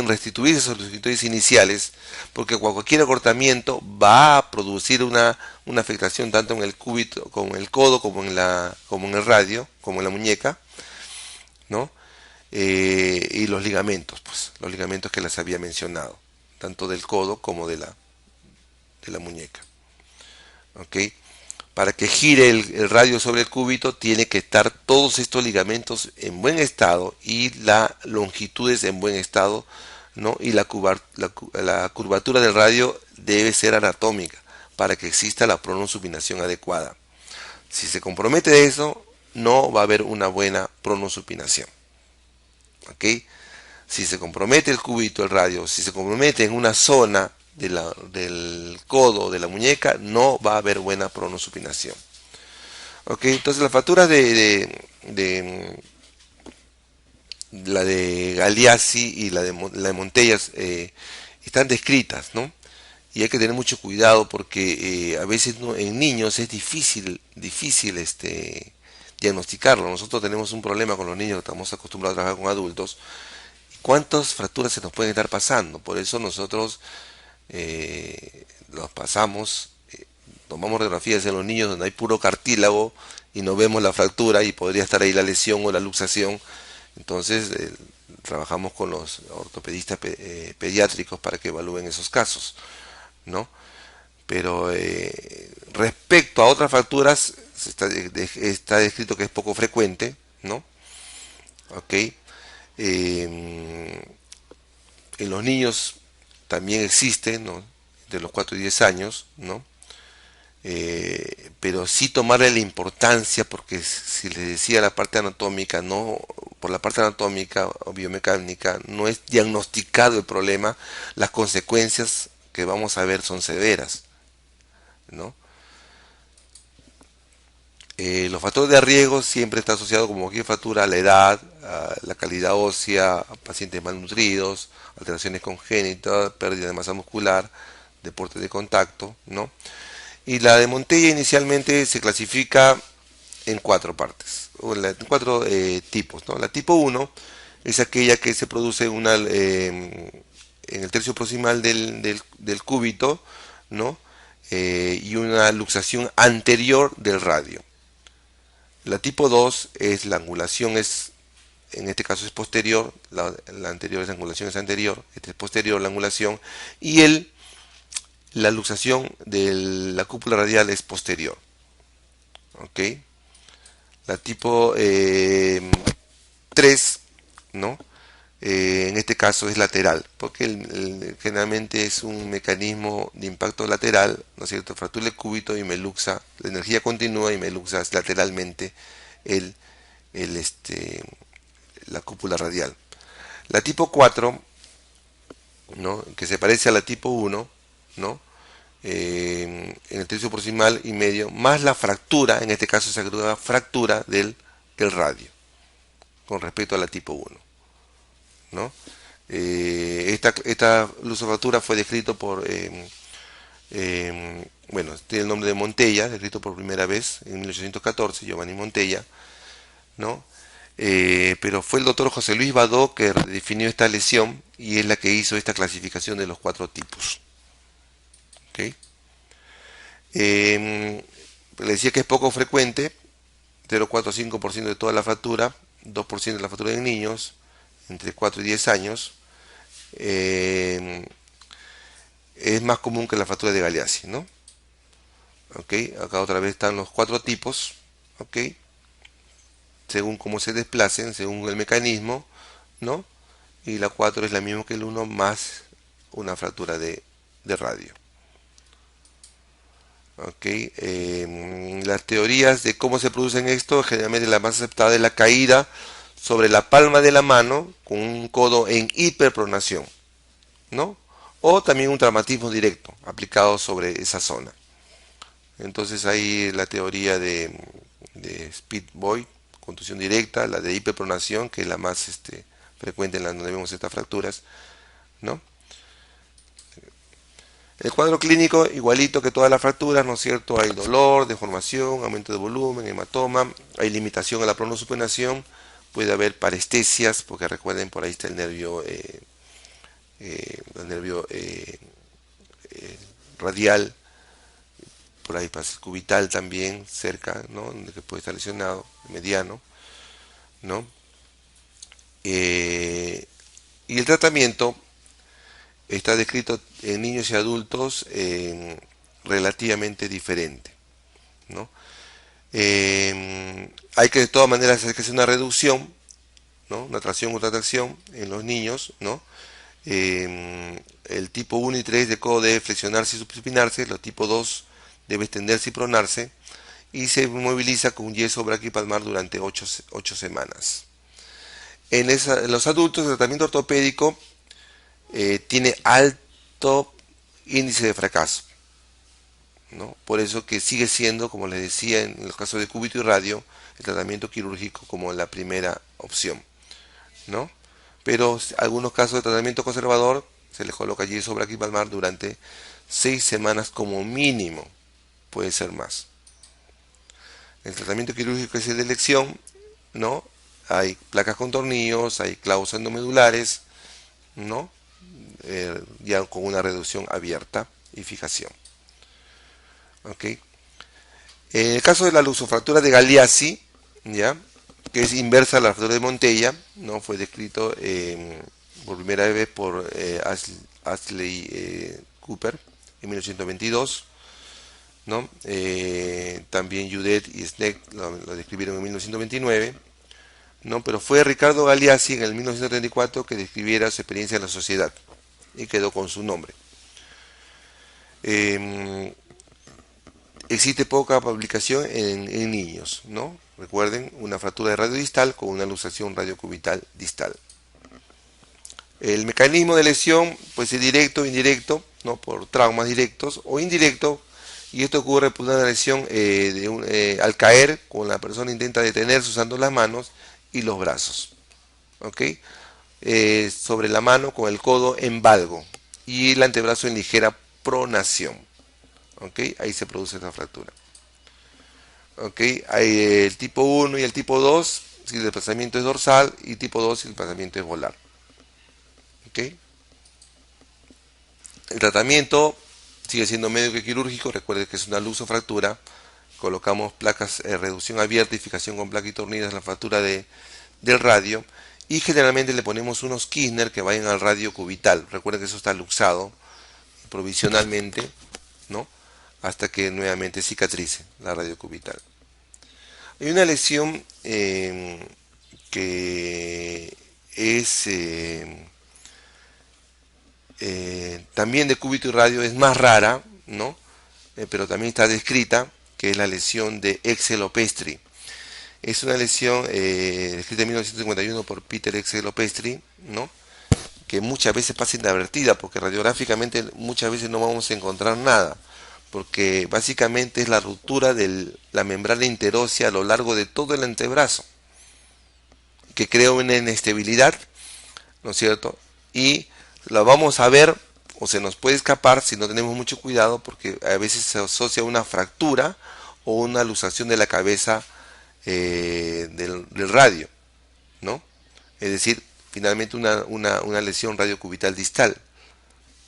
restituirse sus longitudes iniciales, porque cualquier acortamiento va a producir una afectación tanto en el cúbito, como en el codo, como en el radio, como en la muñeca, ¿no? Y los ligamentos, pues, los ligamentos que les había mencionado, tanto del codo como de la muñeca. ¿Ok? Para que gire el radio sobre el cúbito tiene que estar todos estos ligamentos en buen estado y las longitudes en buen estado, ¿no? Y la curvatura del radio debe ser anatómica para que exista la pronosupinación adecuada. Si se compromete eso, no va a haber una buena pronosupinación. ¿Ok? Si se compromete el cúbito, el radio, si se compromete en una zona del codo, de la muñeca, no va a haber buena pronosupinación. Ok, entonces las fracturas la de Galeazzi y la de Montellas están descritas, ¿no? Y hay que tener mucho cuidado porque a veces en niños es difícil diagnosticarlo. Nosotros tenemos un problema con los niños que estamos acostumbrados a trabajar con adultos. ¿Cuántas fracturas se nos pueden estar pasando? Por eso nosotros los pasamos, tomamos radiografías en los niños donde hay puro cartílago y no vemos la fractura y podría estar ahí la lesión o la luxación. Entonces trabajamos con los ortopedistas pediátricos para que evalúen esos casos, ¿no? Pero respecto a otras fracturas está descrito que es poco frecuente, ¿no? Ok. En los niños también existe, ¿no? De los 4 y 10 años, ¿no? Pero sí tomarle la importancia, porque si les decía la parte anatómica, no, por la parte anatómica o biomecánica no es diagnosticado el problema, las consecuencias que vamos a ver son severas, ¿no? Los factores de riesgo siempre está asociado como cualquier fractura a la edad, a la calidad ósea, a pacientes malnutridos, alteraciones congénitas, pérdida de masa muscular, deporte de contacto, ¿no? Y la de Montella inicialmente se clasifica en cuatro partes, o en cuatro tipos, ¿no? La tipo uno es aquella que se produce en el tercio proximal del cúbito, ¿no? Y una luxación anterior del radio. La tipo 2 es la angulación, en este caso es posterior, la anterior es la angulación es anterior, este es posterior la angulación, y la luxación de la cúpula radial es posterior. ¿Ok? La tipo 3, ¿no? En este caso es lateral, porque generalmente es un mecanismo de impacto lateral, ¿no es cierto? Fractura el cúbito y me luxa, la energía continúa y me luxa lateralmente el, el, este, la cúpula radial. La tipo 4, ¿no? Que se parece a la tipo 1, ¿no? En el tercio proximal y medio, más la fractura, en este caso se agrega fractura del radio, con respecto a la tipo 1, ¿no? Esta lusofractura fue descrito bueno, tiene el nombre de Montella, descrito por primera vez en 1814, Giovanni Montella, ¿no? Pero fue el doctor José Luis Badó que definió esta lesión y es la que hizo esta clasificación de los cuatro tipos. ¿Okay? Le decía que es poco frecuente, 0,4 a 5% de toda la fractura, 2% de la fractura en niños entre 4 y 10 años. Es más común que la fractura de Galeazzi, ¿no? ¿Ok? Acá otra vez están los cuatro tipos, ¿ok? Según cómo se desplacen, según el mecanismo, ¿no? Y la 4 es la misma que el 1 más una fractura de radio. ¿Ok? Las teorías de cómo se producen esto, generalmente la más aceptada es la caída sobre la palma de la mano con un codo en hiperpronación, ¿no? O también un traumatismo directo aplicado sobre esa zona. Entonces hay la teoría de Speed Boy, contusión directa, la de hiperpronación, que es la más frecuente en la donde vemos estas fracturas, ¿no? El cuadro clínico, igualito que todas las fracturas, ¿no es cierto? Hay dolor, deformación, aumento de volumen, hematoma, hay limitación a la pronosupinación, puede haber parestesias, porque recuerden, por ahí está el nervio radial, por ahí pasa el cubital también, cerca, ¿no? Donde puede estar lesionado, mediano, ¿no? Y el tratamiento está descrito en niños y adultos relativamente diferente, ¿no? Hay que de todas maneras hacer una reducción, ¿no? Una tracción o tracción en los niños, ¿no? El tipo 1 y 3 de codo debe flexionarse y supinarse, el tipo 2 debe extenderse y pronarse, y se moviliza con un yeso braquipalmar durante 8 semanas. En los adultos el tratamiento ortopédico tiene alto índice de fracaso, ¿no? Por eso que sigue siendo, como les decía, en los casos de cúbito y radio, el tratamiento quirúrgico como la primera opción, ¿no? Pero algunos casos de tratamiento conservador se les coloca yeso braquialmar durante 6 semanas como mínimo, puede ser más. El tratamiento quirúrgico es el de elección, ¿no? Hay placas con tornillos, hay clavos endomedulares, ¿no? Ya con una reducción abierta y fijación. ¿Ok? En el caso de la lusofractura de Galeazzi, ¿ya? Que es inversa a la fractura de Montella, ¿no? Fue descrito por primera vez por Ashley Cooper en 1922, ¿no? También Judet y Sneck lo describieron en 1929, ¿no? Pero fue Ricardo Galeazzi en el 1934 que describiera su experiencia en la sociedad y quedó con su nombre. Eh, Existe poca publicación en niños, ¿no? Recuerden, una fractura de radio distal con una luxación radiocubital distal. El mecanismo de lesión puede ser directo o indirecto, ¿no? Por traumas directos o indirecto, y esto ocurre por una lesión al caer, cuando la persona intenta detenerse usando las manos y los brazos, ¿ok? Sobre la mano con el codo en valgo y el antebrazo en ligera pronación, ¿ok? Ahí se produce esta fractura. ¿Ok? Hay el tipo 1 y el tipo 2 si el desplazamiento es dorsal, y tipo 2 si el desplazamiento es volar. ¿Ok? El tratamiento sigue siendo médico y quirúrgico. Recuerde que es una luxofractura. Colocamos placas reducción abierta y fijación con placa y tornillos en la fractura del radio. Y generalmente le ponemos unos Kirchner que vayan al radio cubital. Recuerden que eso está luxado provisionalmente, ¿no? Hasta que nuevamente cicatrice la radio cubital. Hay una lesión que es también de cúbito y radio, es más rara, ¿no? Pero también está descrita, que es la lesión de Exelopestri. Es una lesión descrita en 1951 por Peter Exelopestri, ¿no? Que muchas veces pasa inadvertida, porque radiográficamente muchas veces no vamos a encontrar nada, porque básicamente es la ruptura de la membrana interósea a lo largo de todo el antebrazo, que crea una inestabilidad, ¿no es cierto? Y la vamos a ver o se nos puede escapar si no tenemos mucho cuidado, porque a veces se asocia a una fractura o una luxación de la cabeza del radio, ¿no? Es decir, finalmente una lesión radiocubital distal,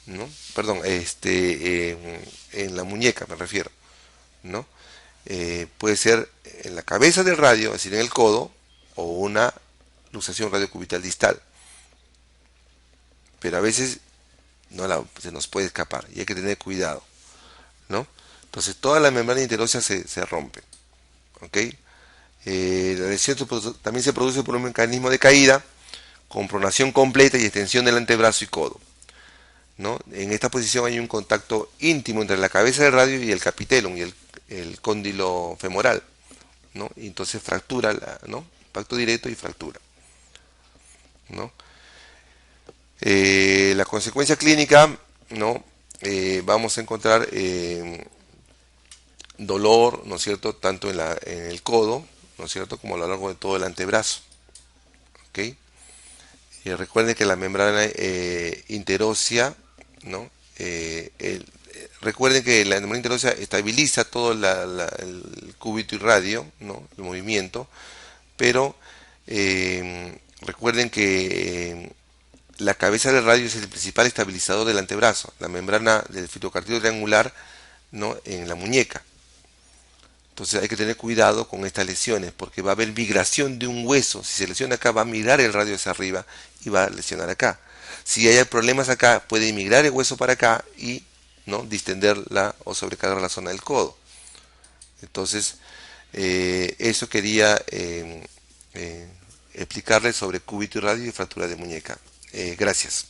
¿no? Perdón, en la muñeca me refiero, ¿no? Puede ser en la cabeza del radio, es decir, en el codo, o una luxación radiocubital distal. Pero a veces se nos puede escapar y hay que tener cuidado, ¿no? Entonces toda la membrana interósea se rompe, ¿ok? La lesión también se produce por un mecanismo de caída con pronación completa y extensión del antebrazo y codo, ¿no? En esta posición hay un contacto íntimo entre la cabeza del radio y el capitelum y el cóndilo femoral, ¿no? Y entonces fractura, ¿no? Impacto directo y fractura, ¿no? La consecuencia clínica, ¿no? Vamos a encontrar dolor, ¿no es cierto?, tanto en el codo, ¿no es cierto?, como a lo largo de todo el antebrazo, ¿ok? Recuerden que la membrana interósea, ¿no? Recuerden que la membrana interósea estabiliza todo el cúbito y radio, ¿no? El movimiento, pero recuerden que la cabeza del radio es el principal estabilizador del antebrazo, la membrana del fitocartílago triangular, ¿no? En la muñeca. Entonces hay que tener cuidado con estas lesiones, porque va a haber migración de un hueso. Si se lesiona acá, va a migrar el radio hacia arriba y va a lesionar acá. Si hay problemas acá, puede migrar el hueso para acá y, ¿no?, distenderla o sobrecargar la zona del codo. Entonces, eso quería explicarles sobre cúbito y radio y fractura de muñeca. Gracias.